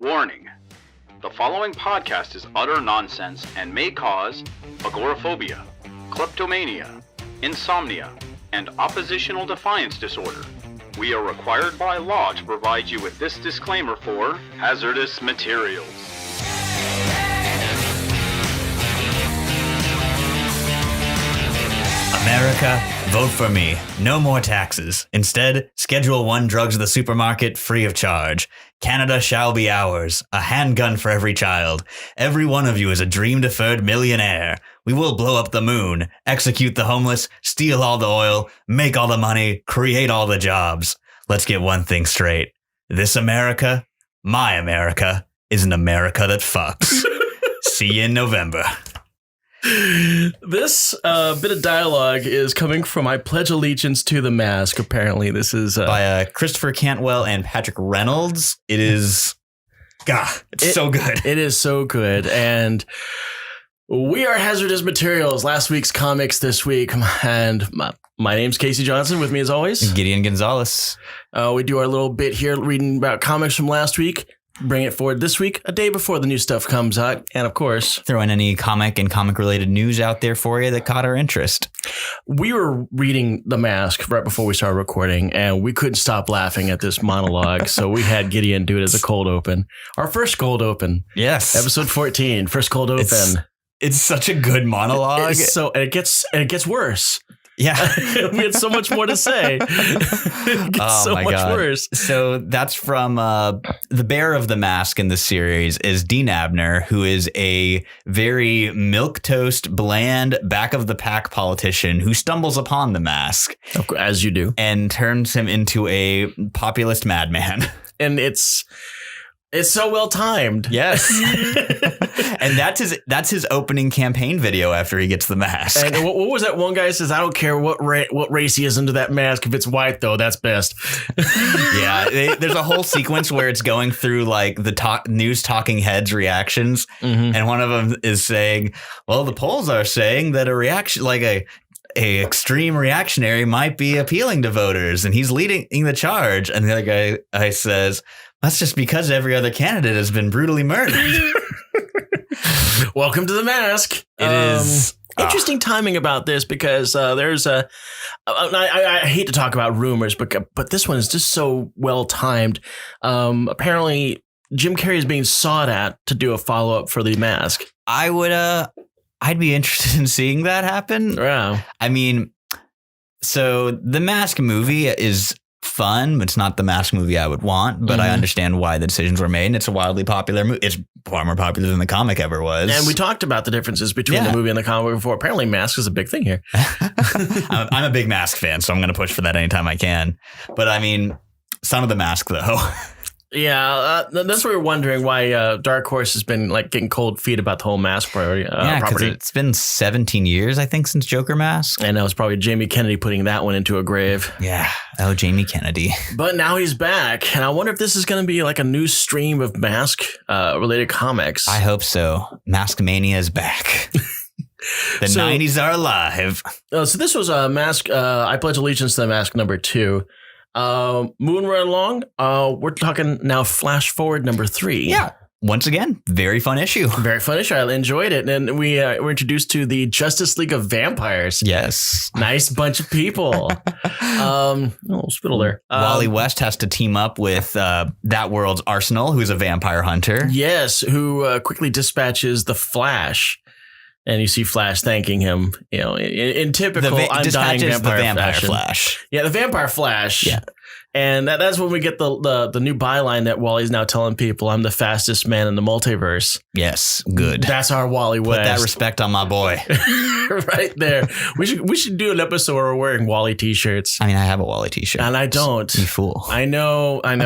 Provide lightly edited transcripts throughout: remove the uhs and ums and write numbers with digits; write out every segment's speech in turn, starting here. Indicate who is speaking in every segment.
Speaker 1: Warning. The following podcast is utter nonsense and may cause agoraphobia, kleptomania, insomnia, and oppositional defiance disorder. We are required by law to provide you with this disclaimer for hazardous materials.
Speaker 2: America, vote for me. No more taxes. Instead, Schedule 1 drugs at the supermarket free of charge. Canada shall be ours. A handgun for every child. Every one of you is a dream-deferred millionaire. We will blow up the moon, execute the homeless, steal all the oil, make all the money, create all the jobs. Let's get one thing straight. This America, my America, is an America that fucks. See you in November.
Speaker 3: This bit of dialogue is coming from I Pledge Allegiance to the Mask. Apparently, this is
Speaker 2: by Christopher Cantwell and Patric Reynolds. It is, it's so good.
Speaker 3: It is so good. And we are Hazardous Materials, last week's comics this week. And my name's Casey Johnson. With me as always,
Speaker 2: Gideon Gonzalez.
Speaker 3: We do our little bit here reading about comics from last week. Bring it forward this week, a day before the new stuff comes out. And of course,
Speaker 2: throw in any comic and comic related news out there for you that caught our interest.
Speaker 3: We were reading The Mask right before we started recording, and we couldn't stop laughing at this monologue. So we had Gideon do it as a cold open. Our first cold open.
Speaker 2: Yes.
Speaker 3: Episode 14, first cold open.
Speaker 2: It's such a good monologue.
Speaker 3: And it gets worse.
Speaker 2: Yeah.
Speaker 3: We had so much more to say. It gets so much worse.
Speaker 2: So that's from the bearer of the mask in the series is Dean Abner, who is a very milquetoast, bland, back of the pack politician who stumbles upon the mask.
Speaker 3: As you do.
Speaker 2: And turns him into a populist madman.
Speaker 3: And it's so well timed.
Speaker 2: Yes. And that's his opening campaign video after he gets the mask.
Speaker 3: And what was that one guy says? I don't care what race he is under that mask. If it's white, though, that's best.
Speaker 2: Yeah. There's a whole sequence where it's going through like the news talking heads reactions. Mm-hmm. And one of them is saying, well, the polls are saying that a reaction like a extreme reactionary might be appealing to voters. And he's leading the charge. And the other guy says, that's just because every other candidate has been brutally murdered.
Speaker 3: Welcome to the mask.
Speaker 2: It is
Speaker 3: interesting timing about this because there's I hate to talk about rumors, but this one is just so well timed. Apparently, Jim Carrey is being sought at to do a follow up for the mask.
Speaker 2: I'd be interested in seeing that happen.
Speaker 3: Yeah.
Speaker 2: I mean, so the Mask movie is fun, but it's not the Mask movie I would want, but I understand why the decisions were made, and it's a wildly popular movie. It's far more popular than the comic ever was.
Speaker 3: And we talked about the differences between the movie and the comic before. Apparently Mask is a big thing here.
Speaker 2: I'm a big Mask fan, so I'm going to push for that anytime I can. But I mean, Son of the Mask, though.
Speaker 3: Yeah, that's what we're wondering why Dark Horse has been like getting cold feet about the whole Mask property.
Speaker 2: Because it's been 17 years, I think, since Joker Mask.
Speaker 3: And that was probably Jamie Kennedy putting that one into a grave.
Speaker 2: Yeah. Oh, Jamie Kennedy.
Speaker 3: But now he's back. And I wonder if this is going to be like a new stream of Mask related comics.
Speaker 2: I hope so. Mask Mania is back. The 90s are alive.
Speaker 3: So this was a Mask. I Pledge Allegiance to the Mask number 2. Moving right along, we're talking now flash forward number 3.
Speaker 2: Yeah. Once again, very fun issue.
Speaker 3: Very fun issue. I enjoyed it. And we were introduced to the Justice League of Vampires.
Speaker 2: Yes.
Speaker 3: Nice bunch of people. Spittle there.
Speaker 2: Wally West has to team up with That World's Arsenal, who's a vampire hunter.
Speaker 3: Yes, who quickly dispatches the Flash. And you see Flash thanking him, you know, in typical I'm dying vampire fashion.
Speaker 2: Flash.
Speaker 3: Yeah, the vampire Flash.
Speaker 2: Yeah.
Speaker 3: And that's when we get the new byline that Wally's now telling people, I'm the fastest man in the multiverse.
Speaker 2: Yes, good.
Speaker 3: That's our Wally West.
Speaker 2: Put that respect on my boy.
Speaker 3: Right there. We should do an episode where we're wearing Wally t-shirts.
Speaker 2: I mean, I have a Wally t-shirt.
Speaker 3: And I don't.
Speaker 2: You fool.
Speaker 3: I know. And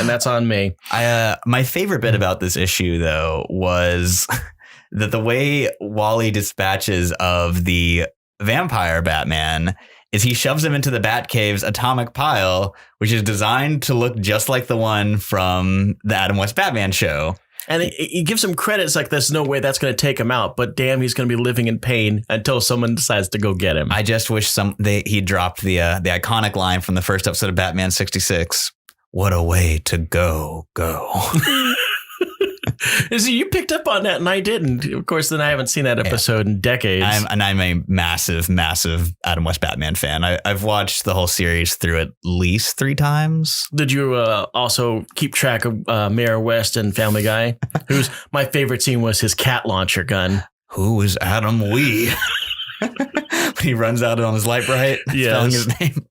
Speaker 3: that's on me.
Speaker 2: My favorite bit about this issue, though, was that the way Wally dispatches of the vampire Batman is he shoves him into the Batcave's atomic pile, which is designed to look just like the one from the Adam West Batman show.
Speaker 3: And he gives him credit. It's like, there's no way that's going to take him out. But damn, he's going to be living in pain until someone decides to go get him.
Speaker 2: I just wish he dropped the iconic line from the first episode of Batman 66. What a way to go.
Speaker 3: See, you picked up on that and I didn't. Of course, then I haven't seen that episode in decades.
Speaker 2: I'm a massive Adam West Batman fan. I've watched the whole series through at least 3 times.
Speaker 3: Did you also keep track of Mayor West and Family Guy? My favorite scene was his cat launcher gun.
Speaker 2: Who is Adam Wee? When he runs out on his light bright, spelling his name.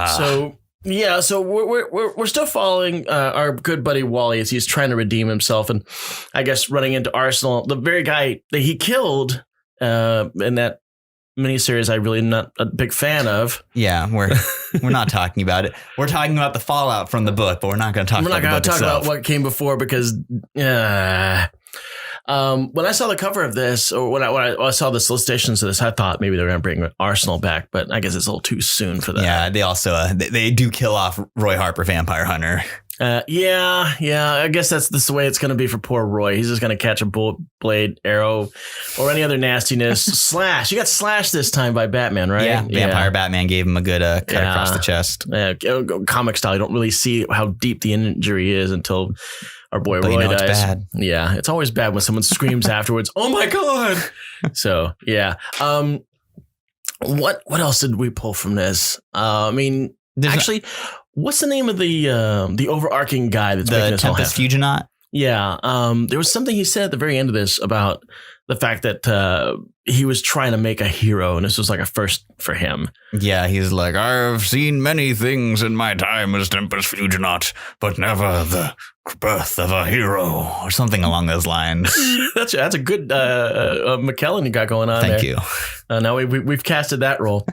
Speaker 3: So we're still following our good buddy Wally as he's trying to redeem himself, and I guess running into Arsenal, the very guy that he killed in that miniseries. I really not a big fan of.
Speaker 2: Yeah, we're not talking about it. We're talking about the fallout from the book, but we're not going to talk about the book itself. We're not going to talk about
Speaker 3: what came before because. When I saw the cover of this, or when I saw the solicitations of this, I thought maybe they were going to bring Arsenal back, but I guess it's a little too soon for that.
Speaker 2: Yeah, they also they do kill off Roy Harper, Vampire Hunter.
Speaker 3: Yeah. I guess that's the way it's going to be for poor Roy. He's just going to catch a bullet blade, arrow, or any other nastiness. Slash. You got slashed this time by Batman, right?
Speaker 2: Yeah. Vampire Batman gave him a good cut across the chest.
Speaker 3: Yeah, comic style. You don't really see how deep the injury is until our boy Roy dies.
Speaker 2: It's bad.
Speaker 3: Yeah, it's always bad when someone screams afterwards. Oh my god! So yeah. What else did we pull from this? What's the name of the overarching guy that's making this all happen?
Speaker 2: The Tempest Fuginot?
Speaker 3: Yeah. There was something he said at the very end of this about the fact that he was trying to make a hero, and this was like a first for him.
Speaker 2: Yeah, he's like, I've seen many things in my time as Tempest Fuginot, but never the birth of a hero, or something along those lines.
Speaker 3: That's a good McKellen you got going on.
Speaker 2: Thank
Speaker 3: there.
Speaker 2: you.
Speaker 3: Now we've casted that role.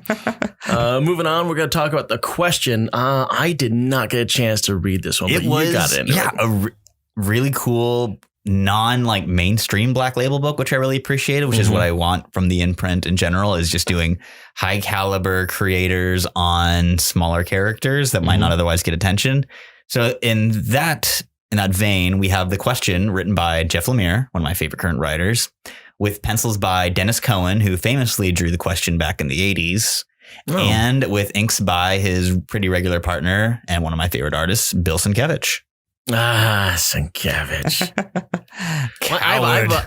Speaker 3: Moving on, we're going to talk about the question. I did not get a chance to read this one, but you got it.
Speaker 2: A really cool mainstream Black Label book, which I really appreciated, which is what I want from the imprint in general, is just doing high caliber creators on smaller characters that might not otherwise get attention. So in that vein, we have the question written by Jeff Lemire, one of my favorite current writers, with pencils by Dennis Cowan, who famously drew the question back in the 80s, and with inks by his pretty regular partner and one of my favorite artists, Bill Sienkiewicz.
Speaker 3: Sienkiewicz.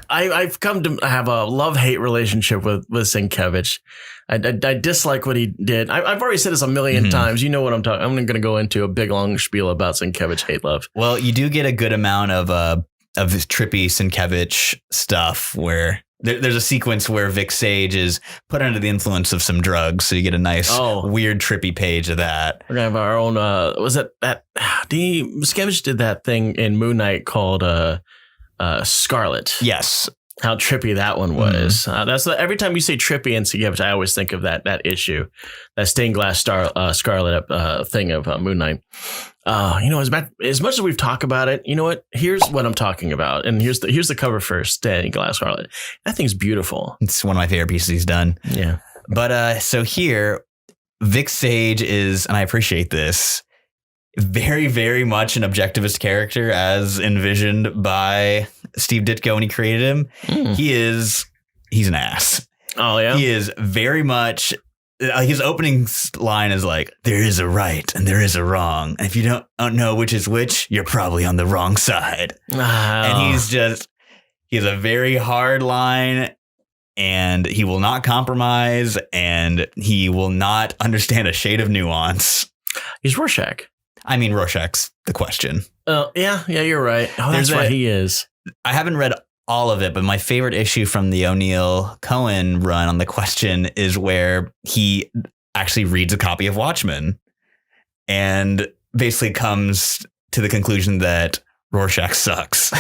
Speaker 3: I've come to have a love-hate relationship with Sienkiewicz. I dislike what he did. I've already said this a million times. You know what I'm talking. I'm going to go into a big long spiel about Sienkiewicz hate love.
Speaker 2: Well, you do get a good amount of this trippy Sienkiewicz stuff where there's a sequence where Vic Sage is put under the influence of some drugs, so you get a nice weird trippy page of that.
Speaker 3: We're gonna have our own. Was it that? Sienkiewicz did that thing in Moon Knight called Scarlet.
Speaker 2: Yes.
Speaker 3: How trippy that one was. Every time you say trippy and Sienkiewicz, I always think of that issue, that stained glass Scarlet thing of Moon Knight. As much as we've talked about it, you know what? Here's what I'm talking about, and here's the cover first. Stained glass Scarlet. That thing's beautiful.
Speaker 2: It's one of my favorite pieces he's done.
Speaker 3: Yeah.
Speaker 2: But so here, Vic Sage is, and I appreciate this, very, very much an objectivist character as envisioned by Steve Ditko when he created him. He's an ass.
Speaker 3: Oh, yeah.
Speaker 2: He is very much, his opening line is like, there is a right and there is a wrong. And if you don't know which is which, you're probably on the wrong side. And he's a very hard line, and he will not compromise, and he will not understand a shade of nuance.
Speaker 3: He's Rorschach.
Speaker 2: I mean, Rorschach's the question.
Speaker 3: Yeah, you're right. That's what he is.
Speaker 2: I haven't read all of it, but my favorite issue from the O'Neill Cohen run on the question is where he actually reads a copy of Watchmen and basically comes to the conclusion that Rorschach sucks.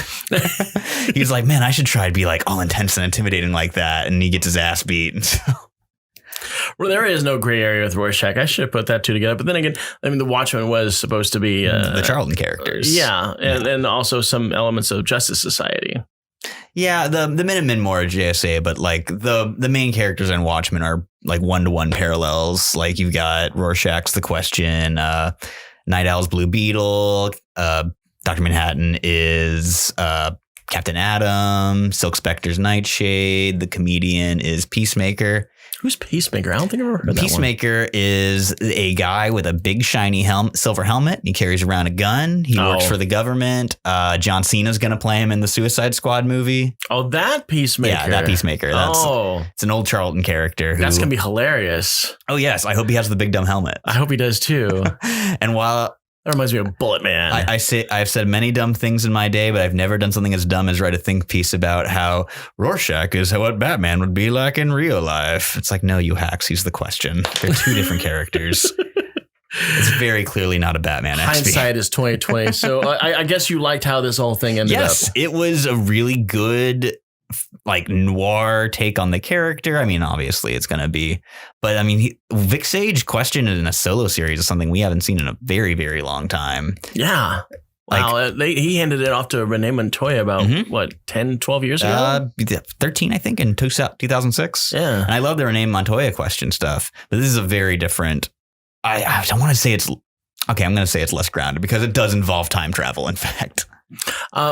Speaker 2: He's like, man, I should try to be like all intense and intimidating like that. And he gets his ass beat. And so.
Speaker 3: Well, there is no gray area with Rorschach. I should have put that two together. But then again, I mean, the Watchmen was supposed to be
Speaker 2: the Charlton characters.
Speaker 3: Yeah. And also some elements of Justice Society.
Speaker 2: Yeah. The Minutemen more JSA, but like the main characters in Watchmen are like 1-to-1 parallels. Like you've got Rorschach's The Question, Night Owl's Blue Beetle, Dr. Manhattan is Captain Atom, Silk Spectre's Nightshade, the comedian is Peacemaker.
Speaker 3: Who's Peacemaker? I don't think I've ever heard that one.
Speaker 2: Peacemaker is a guy with a big shiny silver helmet. He carries around a gun. He works for the government. John Cena's going to play him in the Suicide Squad movie.
Speaker 3: Oh, that Peacemaker.
Speaker 2: Yeah, that Peacemaker. It's an old Charlton character.
Speaker 3: That's going to be hilarious.
Speaker 2: Oh, yes. I hope he has the big dumb helmet.
Speaker 3: I hope he does, too.
Speaker 2: And while...
Speaker 3: That reminds me of Bullet Man.
Speaker 2: I've said many dumb things in my day, but I've never done something as dumb as write a think piece about how Rorschach is what Batman would be like in real life. It's like, no, you hacks. He's the question. They're two different characters. It's very clearly not a Batman.
Speaker 3: Hindsight is 2020. So I guess you liked how this whole thing ended up.
Speaker 2: Yes, it was a really good like noir take on the character. I mean, obviously it's going to be, but I mean, Vic Sage questioned it in a solo series is something we haven't seen in a very, very long time.
Speaker 3: Yeah. Wow. He handed it off to Renee Montoya about 10, 12 years ago?
Speaker 2: 13, I think, in 2006.
Speaker 3: Yeah.
Speaker 2: And I love the Renee Montoya question stuff, but this is a very different, I don't want to say it's, okay, I'm going to say it's less grounded because it does involve time travel, in fact.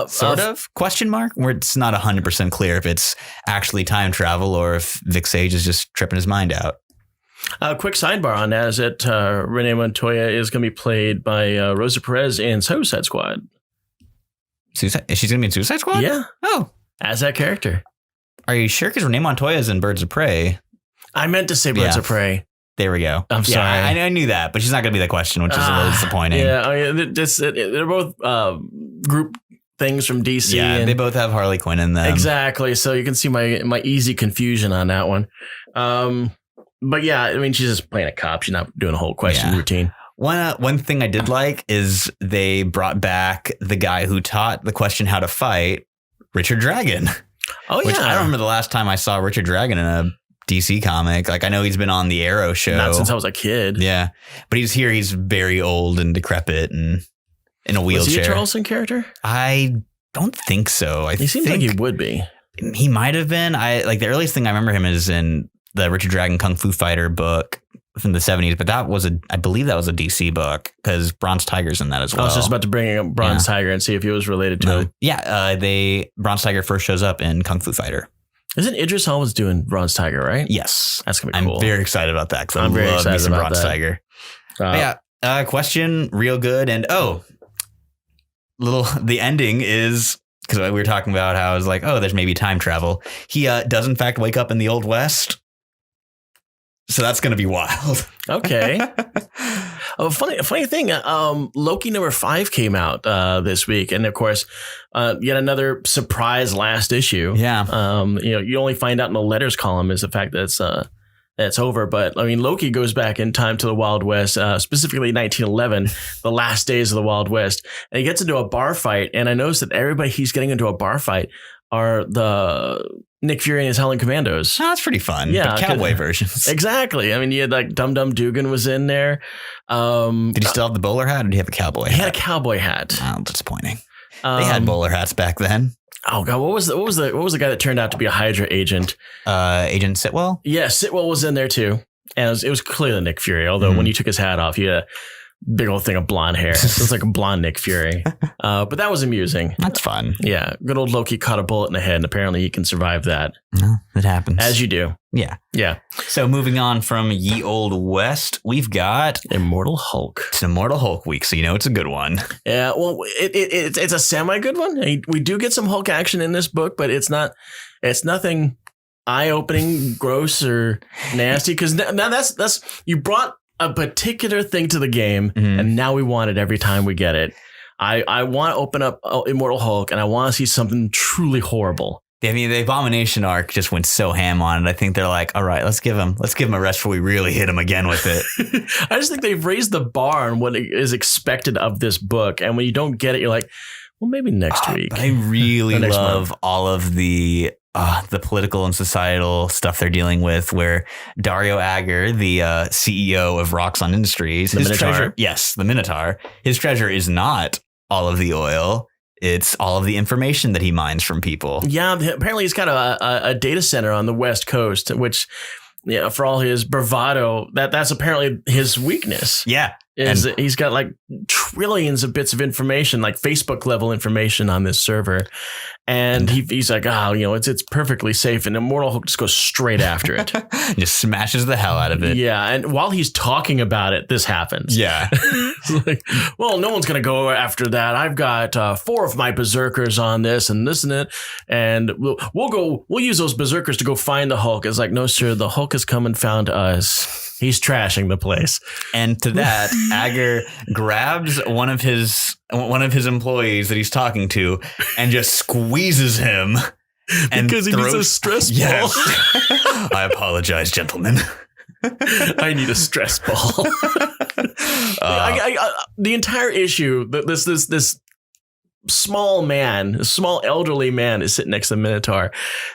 Speaker 2: Sort of question mark where it's not 100% clear if it's actually time travel or if Vic Sage is just tripping his mind out.
Speaker 3: Quick sidebar on that is that Renee Montoya is going to be played by Rosa Perez in Suicide Squad.
Speaker 2: She's going to be in Suicide Squad?
Speaker 3: Yeah.
Speaker 2: Oh.
Speaker 3: As that character.
Speaker 2: Are you sure? Because Renee Montoya is in Birds of Prey.
Speaker 3: I meant to say Birds of Prey.
Speaker 2: There we go.
Speaker 3: I'm sorry.
Speaker 2: I knew that, but she's not going to be the question, which is a little disappointing.
Speaker 3: Yeah, I mean, they're both group things from DC.
Speaker 2: Yeah, and they both have Harley Quinn in them.
Speaker 3: Exactly. So you can see my easy confusion on that one. But yeah, I mean, she's just playing a cop. She's not doing a whole question routine.
Speaker 2: One thing I did like is they brought back the guy who taught the question how to fight, Richard Dragon.
Speaker 3: Oh,
Speaker 2: which I don't remember the last time I saw Richard Dragon in a DC comic. Like I know he's been on the Arrow show.
Speaker 3: Not since I was a kid.
Speaker 2: Yeah. But he's here. He's very old and decrepit and in a wheelchair.
Speaker 3: Was he a Charleston character?
Speaker 2: I don't think so.
Speaker 3: He seems like he would be.
Speaker 2: He might have been. The earliest thing I remember him is in the Richard Dragon Kung Fu Fighter book from the 70s. But I believe that was a DC book because Bronze Tiger's in that as well.
Speaker 3: I was just about to bring up Bronze Tiger and see if he was related to it.
Speaker 2: Yeah. Bronze Tiger first shows up in Kung Fu Fighter.
Speaker 3: Isn't Idris Elba's doing Bronze Tiger, right?
Speaker 2: Yes.
Speaker 3: That's going to be cool.
Speaker 2: I'm very excited about that because I love me some Bronze Tiger. Question, real good. And the ending is, because we were talking about how I was like, oh, there's maybe time travel. He does in fact wake up in the Old West. So that's going to be wild.
Speaker 3: Okay. Funny thing. Loki #5 came out this week, and of course, yet another surprise last issue.
Speaker 2: Yeah.
Speaker 3: You only find out in the letters column is the fact that it's over. But I mean, Loki goes back in time to the Wild West, specifically 1911, the last days of the Wild West, and he gets into a bar fight. And I noticed that everybody he's getting into a bar fight are the Nick Fury and his Howling Commandos.
Speaker 2: Oh, that's pretty fun.
Speaker 3: Yeah,
Speaker 2: cowboy versions.
Speaker 3: Exactly. I mean, you had like Dum Dum Dugan was in there.
Speaker 2: Did he still have the bowler hat, or did he have a cowboy hat?
Speaker 3: He had a cowboy hat.
Speaker 2: Oh, disappointing. They had bowler hats back then.
Speaker 3: Oh God, what was the guy that turned out to be a Hydra agent?
Speaker 2: Agent Sitwell.
Speaker 3: Yeah, Sitwell was in there too, and it was clearly Nick Fury. Although when he took his hat off, he had a big old thing of blonde hair. It was like a blonde Nick Fury. But that was amusing.
Speaker 2: That's fun.
Speaker 3: Yeah. Good old Loki caught a bullet in the head, and apparently he can survive that.
Speaker 2: No, it happens.
Speaker 3: As you do.
Speaker 2: Yeah.
Speaker 3: Yeah.
Speaker 2: So moving on from Ye Old West, we've got
Speaker 3: Immortal Hulk.
Speaker 2: It's an Immortal Hulk week, so you know it's a good one.
Speaker 3: Yeah. Well, it's a semi-good one. We do get some Hulk action in this book, but it's nothing eye-opening, gross, or nasty. Because now that's you brought a particular thing to the game, and now we want it every time we get it. I want to open up Immortal Hulk, and I want to see something truly horrible.
Speaker 2: I mean, the Abomination arc just went so ham on it. I think they're like, all right, let's give him a rest before we really hit him again with it.
Speaker 3: I just think they've raised the bar on what is expected of this book, and when you don't get it, you're like, well, maybe next week.
Speaker 2: But I really love all of the political and societal stuff they're dealing with, where Dario Agger, the CEO of Roxxon Industries,
Speaker 3: his treasure,
Speaker 2: the Minotaur, his treasure is not all of the oil. It's all of the information that he mines from people. Yeah,
Speaker 3: apparently he's got a data center on the West Coast, which, for all his bravado, that's apparently his weakness.
Speaker 2: Yeah.
Speaker 3: He's got like trillions of bits of information, like Facebook level information on this server. And he's like, it's perfectly safe. And Immortal Hulk just goes straight after it.
Speaker 2: Just smashes the hell out of it.
Speaker 3: Yeah. And while he's talking about it, this happens.
Speaker 2: Yeah.
Speaker 3: It's like, well, no one's going to go after that. I've got 4 of my berserkers on this and it. And we'll use those berserkers to go find the Hulk. It's like, no, sir, the Hulk has come and found us. He's trashing the place.
Speaker 2: And to that, Agar grabs one of his employees that he's talking to and just squeezes him. And
Speaker 3: because he needs a stress ball.
Speaker 2: Yes. I apologize, gentlemen.
Speaker 3: I need a stress ball. The entire issue, this small elderly man is sitting next to the Minotaur,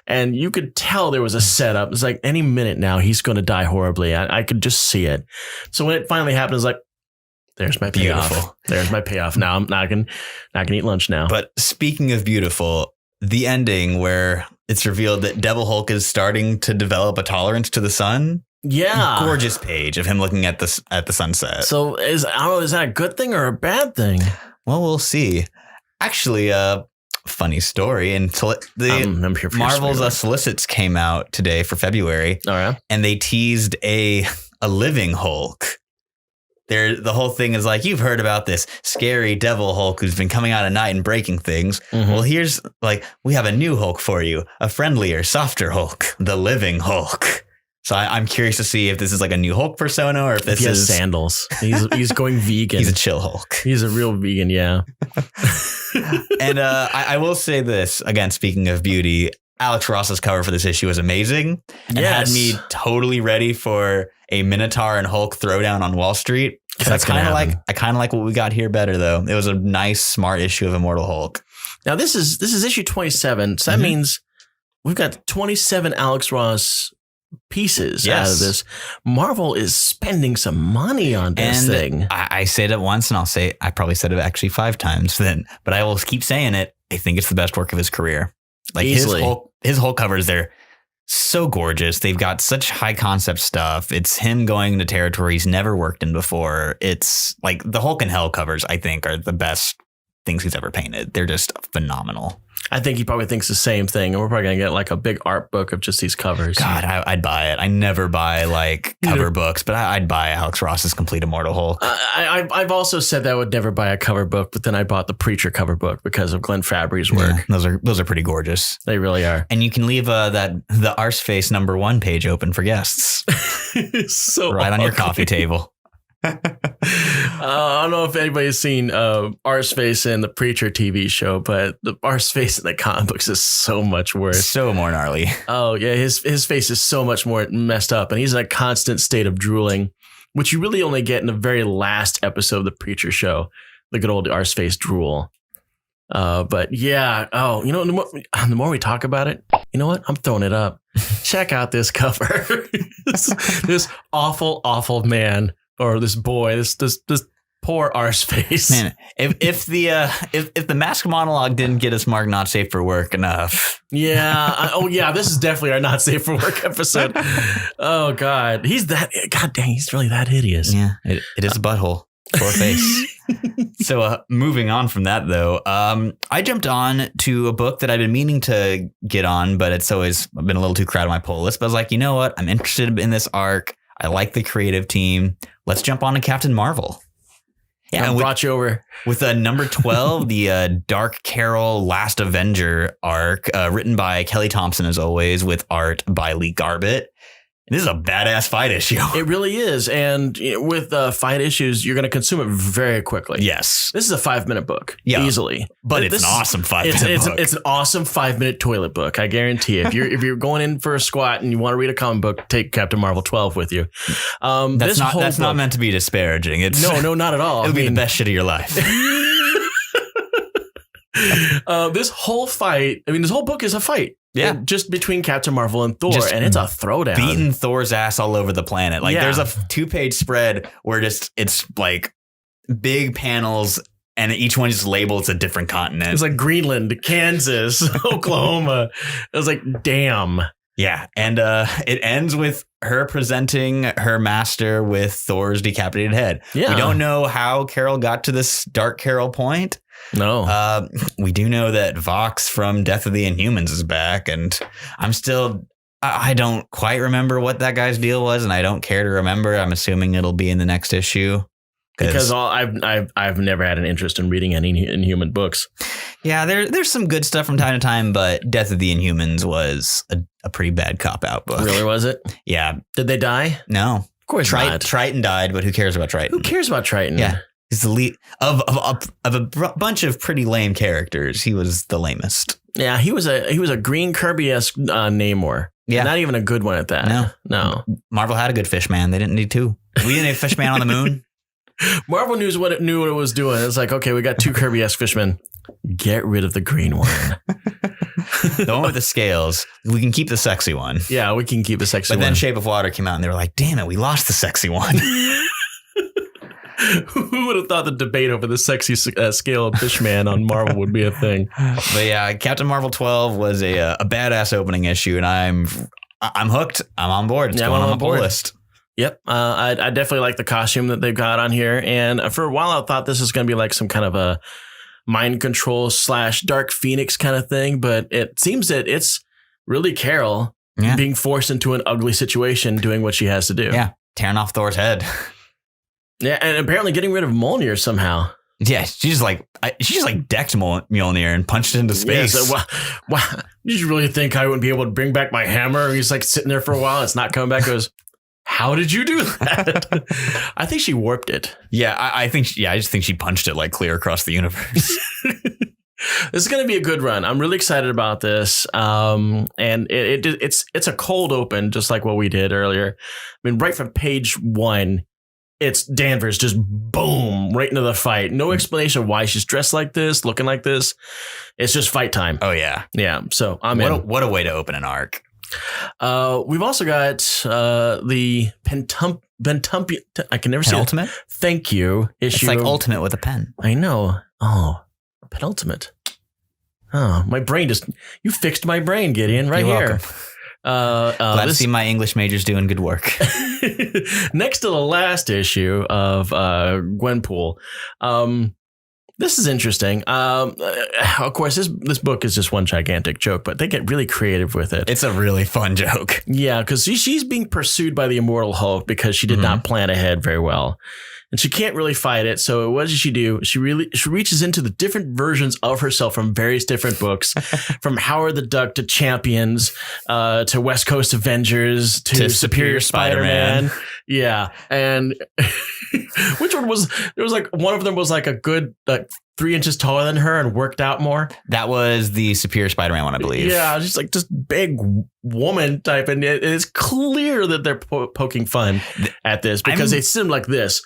Speaker 3: and you could tell there was a setup. It's like any minute now he's going to die horribly. I could just see it. So when it finally happened, it's like, there's my payoff.
Speaker 2: Beautiful.
Speaker 3: There's my payoff. Now I'm not gonna eat lunch now.
Speaker 2: But speaking of beautiful, the ending where it's revealed that Devil Hulk is starting to develop a tolerance to the sun.
Speaker 3: Yeah,
Speaker 2: gorgeous page of him looking at the sunset.
Speaker 3: So is that a good thing or a bad thing?
Speaker 2: Well, we'll see. Actually, funny story. And Marvel's solicits came out today for February.
Speaker 3: Oh, yeah?
Speaker 2: And they teased a living Hulk. The whole thing is like, you've heard about this scary devil Hulk who's been coming out at night and breaking things. Mm-hmm. Well, here's we have a new Hulk for you, a friendlier, softer Hulk, the living Hulk. So I'm curious to see if this is like a new Hulk persona or if this
Speaker 3: he has
Speaker 2: is
Speaker 3: sandals. He's going vegan.
Speaker 2: He's a chill Hulk.
Speaker 3: He's a real vegan. Yeah.
Speaker 2: And I will say this again, speaking of beauty, Alex Ross's cover for this issue was amazing and had me totally ready for a Minotaur and Hulk throwdown on Wall Street. I kind of like what we got here better though. It was a nice, smart issue of Immortal Hulk.
Speaker 3: Now this is issue 27. So that means we've got 27 Alex Ross pieces out of this. Marvel is spending some money on this thing.
Speaker 2: I said it once and I probably said it actually 5 times then, but I will keep saying it. I think it's the best work of his career. Like
Speaker 3: easily.
Speaker 2: his Hulk covers, they're so gorgeous. They've got such high concept stuff. It's him going into territory he's never worked in before. It's like the Hulk and Hell covers, I think, are the best things he's ever painted. They're just phenomenal.
Speaker 3: I think he probably thinks the same thing, and we're probably gonna get like a big art book of just these covers.
Speaker 2: God, I'd buy it. I never buy like cover books, but I'd buy Alex Ross's Complete Immortal Hulk.
Speaker 3: I've also said that I would never buy a cover book, but then I bought the Preacher cover book because of Glenn Fabry's work.
Speaker 2: Yeah, those are pretty gorgeose.
Speaker 3: They really are.
Speaker 2: And you can leave the Arseface #1 page open for guests.
Speaker 3: So
Speaker 2: right on your coffee table.
Speaker 3: I don't know if anybody's seen Arseface in the Preacher TV show, but the Arseface in the comic books is so much worse.
Speaker 2: So more gnarly.
Speaker 3: Oh, yeah. His face is so much more messed up, and he's in a constant state of drooling, which you really only get in the very last episode of the Preacher show, the good old Arseface drool. But yeah. Oh, the more we talk about it, you know what? I'm throwing it up. Check out this cover. this awful, awful man. Or this boy, this poor Arseface.
Speaker 2: Man, if the mask monologue didn't get us marked not safe for work enough.
Speaker 3: Yeah. This is definitely our not safe for work episode. Oh God, he's really that hideous.
Speaker 2: Yeah, it is a butthole for a face. So moving on from that though, I jumped on to a book that I've been meaning to get on, but it's always been a little too crowded on my pull list. But I was like, you know what? I'm interested in this arc. I like the creative team. Let's jump on to Captain Marvel.
Speaker 3: Yeah, and brought you over
Speaker 2: with number 12, the Dark Carol Last Avenger arc, written by Kelly Thompson as always, with art by Lee Garbett. This is a badass fight issue.
Speaker 3: It really is. And with fight issues, you're going to consume it very quickly.
Speaker 2: Yes.
Speaker 3: This is a 5-minute book. Yeah. Easily.
Speaker 2: But it's an awesome 5-minute book.
Speaker 3: It's an awesome 5-minute toilet book. I guarantee you. If you're going in for a squat and you want to read a comic book, take Captain Marvel 12 with you.
Speaker 2: That's not meant to be disparaging.
Speaker 3: No, not at all.
Speaker 2: It'll be the best shit of your life.
Speaker 3: This whole book is a fight.
Speaker 2: Yeah,
Speaker 3: just between Captain Marvel and Thor, and it's a throwdown.
Speaker 2: Beating Thor's ass all over the planet. There's a 2-page spread where it's like big panels, and each one is labeled as a different continent.
Speaker 3: It's like Greenland, Kansas, Oklahoma. I was like, damn.
Speaker 2: Yeah, and it ends with her presenting her master with Thor's decapitated head.
Speaker 3: Yeah.
Speaker 2: We don't know how Carol got to this Dark Carol point.
Speaker 3: No.
Speaker 2: We do know that Vox from Death of the Inhumans is back, and I don't quite remember what that guy's deal was, and I don't care to remember. I'm assuming it'll be in the next issue.
Speaker 3: Because I've never had an interest in reading any Inhuman books.
Speaker 2: Yeah, there's some good stuff from time to time, but Death of the Inhumans was a pretty bad cop-out book.
Speaker 3: Really, was it?
Speaker 2: Yeah.
Speaker 3: Did they die?
Speaker 2: No.
Speaker 3: Of course not.
Speaker 2: Triton died, but who cares about Triton?
Speaker 3: Who cares about Triton?
Speaker 2: Yeah. He's the lead of a bunch of pretty lame characters. He was the lamest.
Speaker 3: Yeah, he was a Green Kirby-esque Namor.
Speaker 2: Yeah.
Speaker 3: Not even a good one at that. No.
Speaker 2: Marvel had a good Fishman. They didn't need two. We didn't have Fishman on the moon.
Speaker 3: Marvel knew what it was doing. It's like, okay, we got two Kirby-esque fishmen. Get rid of the green one.
Speaker 2: The one with the scales. We can keep the sexy one.
Speaker 3: Yeah, we can keep the sexy one.
Speaker 2: But then Shape of Water came out and they were like, damn it, we lost the sexy one.
Speaker 3: Who would have thought the debate over the sexy scale of Fishman on Marvel would be a thing?
Speaker 2: But yeah, Captain Marvel 12 was a badass opening issue, and I'm hooked. I'm on board. It's going on my pull list.
Speaker 3: Yep. I definitely like the costume that they've got on here. And for a while, I thought this was going to be like some kind of a mind control / Dark Phoenix kind of thing. But it seems that it's really Carol being forced into an ugly situation, doing what she has to do.
Speaker 2: Yeah. Tearing off Thor's head. Yeah.
Speaker 3: And apparently getting rid of Mjolnir somehow.
Speaker 2: Yeah. She just decked Mjolnir and punched it into space.
Speaker 3: Yeah, so, did you really think I wouldn't be able to bring back my hammer? He's like sitting there for a while. It's not coming back. Goes, how did you do that? I think she warped it.
Speaker 2: Yeah, I just think she punched it like clear across the universe.
Speaker 3: This is going to be a good run. I'm really excited about this. And it's a cold open, just like what we did earlier. I mean, right from page 1, it's Danvers just boom right into the fight. No explanation of why she's dressed like this, looking like this. It's just fight time.
Speaker 2: Oh yeah,
Speaker 3: yeah. So
Speaker 2: what a way to open an arc.
Speaker 3: We've also got the penultimate. I can never say
Speaker 2: penultimate.
Speaker 3: Thank you issue.
Speaker 2: It's like ultimate with a pen.
Speaker 3: I know. Oh, penultimate. Oh, my brain you fixed my brain, Gideon, right
Speaker 2: You're
Speaker 3: here.
Speaker 2: Welcome. Glad to see my English majors doing good work.
Speaker 3: Next to the last issue of Gwenpool. This is interesting. Of course, this book is just one gigantic joke, but they get really creative with it.
Speaker 2: It's a really fun joke.
Speaker 3: Yeah, because she's being pursued by the Immortal Hulk because she did not plan ahead very well. And she can't really fight it. So what does she do? She reaches into the different versions of herself from various different books, from Howard the Duck to Champions, to West Coast Avengers, to Superior Spider-Man. Yeah. And which one was, there was like, one of them was like a good 3 inches taller than her and worked out more.
Speaker 2: That was the Superior Spider-Man one, I believe.
Speaker 3: Yeah, just like just big woman type. And it's clear that they're poking fun at this because they seem like this.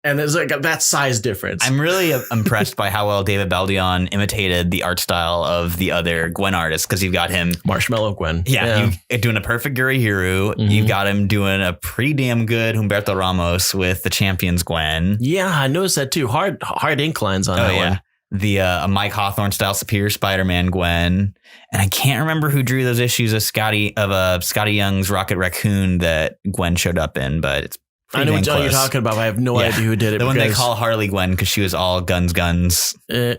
Speaker 3: And there's like that size difference.
Speaker 2: I'm really impressed by how well David Baldeón imitated the art style of the other Gwen artist, because you've got him
Speaker 3: Marshmallow Gwen.
Speaker 2: Yeah. Doing a perfect Gurihiru. You've got him doing a pretty damn good Humberto Ramos with the Champions Gwen.
Speaker 3: Yeah, I noticed that too. Hard ink lines on that one.
Speaker 2: The Mike Hawthorne style Superior Spider-Man Gwen. And I can't remember who drew those issues of Scotty Young's Rocket Raccoon that Gwen showed up in, but it's
Speaker 3: I know what you're talking about, but I have no idea who did it.
Speaker 2: The one they call Harley Gwen because she was all guns.
Speaker 3: 4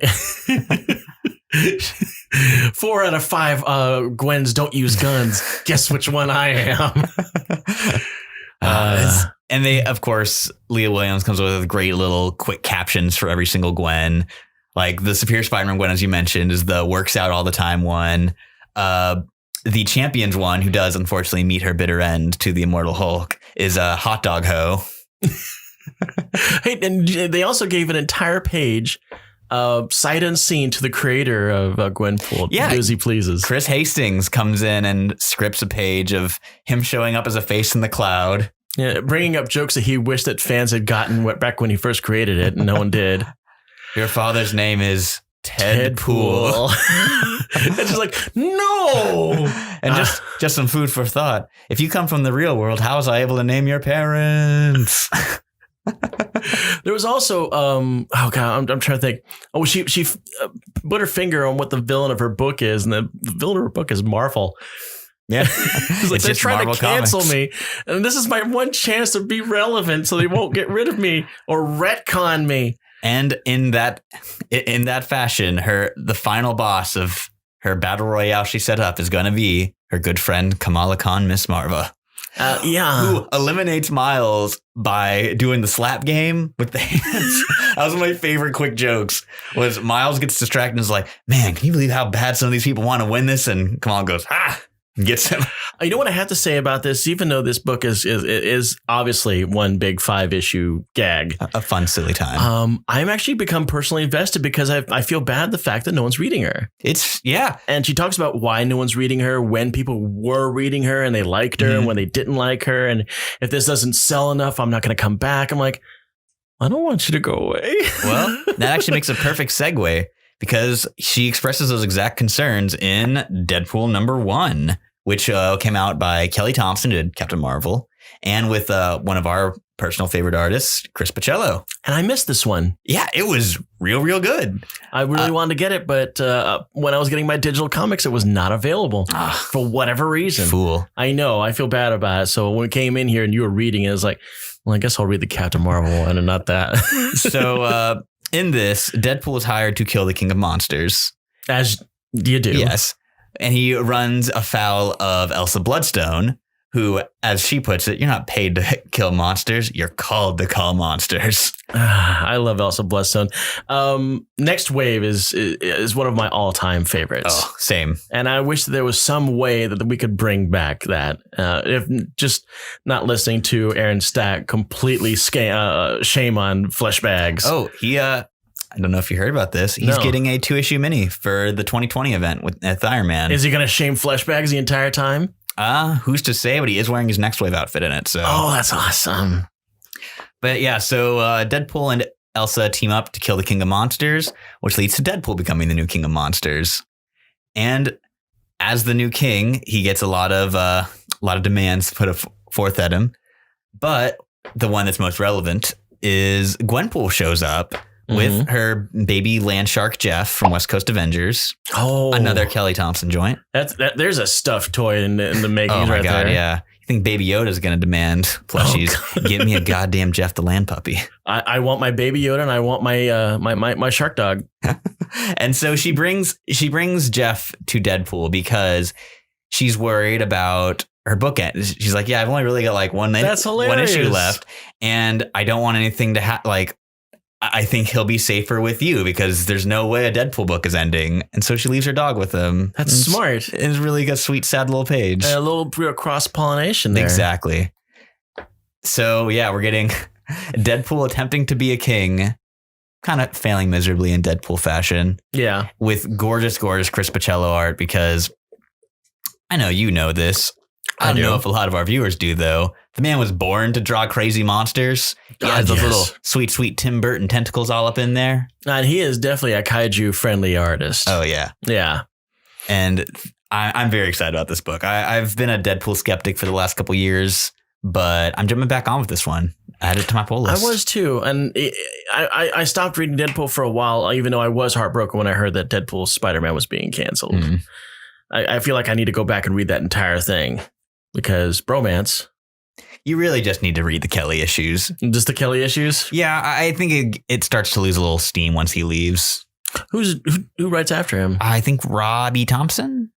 Speaker 3: out of 5 Gwens don't use guns. Guess which one I am.
Speaker 2: And they, of course, Leah Williams comes with great little quick captions for every single Gwen. Like the Superior Spider-Man Gwen, as you mentioned, is the works out all the time one. The Champions one, who does unfortunately meet her bitter end to the Immortal Hulk, is a hot dog hoe.
Speaker 3: Hey, and they also gave an entire page sight unseen to the creator of Gwenpool.
Speaker 2: Yeah,
Speaker 3: do as he pleases.
Speaker 2: Chris Hastings comes in and scripts a page of him showing up as a face in the cloud.
Speaker 3: Yeah, bringing up jokes that he wished that fans had gotten back when he first created it, and no one did.
Speaker 2: Your father's name is Deadpool.
Speaker 3: It's just like, no.
Speaker 2: And just some food for thought. If you come from the real world, how was I able to name your parents?
Speaker 3: There was also, oh God, I'm trying to think. Oh, she put her finger on what the villain of her book is, and the villain of her book is Marvel. Yeah. It's like they're trying to cancel me. And this is my one chance to be relevant so they won't get rid of me or retcon me.
Speaker 2: And in that fashion, the final boss of her battle royale she set up is going to be her good friend Kamala Khan Miss Marva. Who eliminates Miles by doing the slap game with the hands. That was one of my favorite quick jokes. Was Miles gets distracted and is like, man, can you believe how bad some of these people want to win this? And Kamala goes, and gets him.
Speaker 3: You know what I have to say about this? Even though this book is obviously one big 5-issue gag.
Speaker 2: A fun, silly time.
Speaker 3: I'm actually become personally invested because I feel bad the fact that no one's reading her. And she talks about why no one's reading her, when people were reading her and they liked her and when they didn't like her. And if this doesn't sell enough, I'm not going to come back. I'm like, I don't want you to go away.
Speaker 2: Well, that actually makes a perfect segue because she expresses those exact concerns in Deadpool #1. Which came out by Kelly Thompson, who did Captain Marvel, and with one of our personal favorite artists, Chris Bachalo.
Speaker 3: And I missed this one.
Speaker 2: Yeah, it was real good.
Speaker 3: I really wanted to get it, but when I was getting my digital comics, it was not available for whatever reason.
Speaker 2: Fool.
Speaker 3: I know. I feel bad about it. So when we came in here and you were reading it, I was like, well, I guess I'll read the Captain Marvel one and not that.
Speaker 2: So in this, Deadpool is hired to kill the King of Monsters.
Speaker 3: As you do.
Speaker 2: Yes. And he runs afoul of Elsa Bloodstone, who, as she puts it, you're not paid to kill monsters. You're called to call monsters.
Speaker 3: I love Elsa Bloodstone. Next Wave is one of my all-time favorites.
Speaker 2: Oh, same.
Speaker 3: And I wish there was some way that we could bring back that. If just not listening to Aaron Stack completely shame on flesh bags.
Speaker 2: Oh, he... I don't know if you heard about this. He's getting a 2-issue mini for the 2020 event with Iron Man.
Speaker 3: Is he going to shame flesh bags the entire time?
Speaker 2: Who's to say? But he is wearing his Next Wave outfit in it. So.
Speaker 3: Oh, that's awesome.
Speaker 2: But yeah, so Deadpool and Elsa team up to kill the King of Monsters, which leads to Deadpool becoming the new King of Monsters. And as the new king, he gets a lot of demands put forth at him. But the one that's most relevant is Gwenpool shows up with her baby land shark Jeff from West Coast Avengers. Oh, another Kelly Thompson joint.
Speaker 3: There's a stuffed toy in the making.
Speaker 2: Oh my
Speaker 3: right
Speaker 2: god,
Speaker 3: there.
Speaker 2: yeah. You think Baby Yoda's going to demand plushies? Give me a goddamn Jeff the land puppy.
Speaker 3: I want my Baby Yoda and I want my shark dog.
Speaker 2: And so she brings Jeff to Deadpool because she's worried about her book end. She's like, yeah, I've only really got like one issue left, and I don't want anything to I think he'll be safer with you because there's no way a Deadpool book is ending. And so she leaves her dog with him.
Speaker 3: That's smart.
Speaker 2: It's really a sweet, sad little page.
Speaker 3: A little cross-pollination there.
Speaker 2: Exactly. So, yeah, we're getting Deadpool attempting to be a king, kind of failing miserably in Deadpool fashion.
Speaker 3: Yeah.
Speaker 2: With gorgeous Chris Bachalo art because I know you know this. I don't know if a lot of our viewers do, though. The man was born to draw crazy monsters. He has those little sweet Tim Burton tentacles all up in there.
Speaker 3: And he is definitely a kaiju-friendly artist.
Speaker 2: Oh, yeah.
Speaker 3: Yeah.
Speaker 2: And I'm very excited about this book. I've been a Deadpool skeptic for the last couple years, but I'm jumping back on with this one. I added it to my pull list.
Speaker 3: I was, too. And I stopped reading Deadpool for a while, even though I was heartbroken when I heard that Deadpool Spider-Man was being canceled. Mm-hmm. I feel like I need to go back and read that entire thing. Because bromance.
Speaker 2: You really just need to read the Kelly issues.
Speaker 3: Just the Kelly issues?
Speaker 2: Yeah, I think it starts to lose a little steam once he leaves.
Speaker 3: Who writes after him?
Speaker 2: I think Robbie Thompson.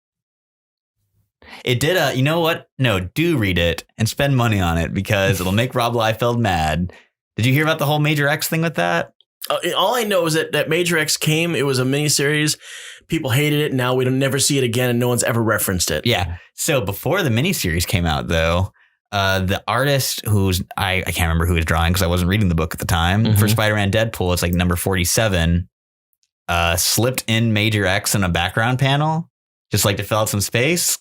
Speaker 2: It did you know what? No, do read it and spend money on it because it'll make Rob Liefeld mad. Did you hear about the whole Major X thing with that?
Speaker 3: All I know is that Major X came. It was a miniseries. People hated it. Now we don't never see it again, and no one's ever referenced it.
Speaker 2: Yeah. So before the miniseries came out, though, the artist who's I can't remember who was drawing because I wasn't reading the book at the time for Spider-Man Deadpool. It's like number 47. Slipped in Major X in a background panel, just like to fill out some space.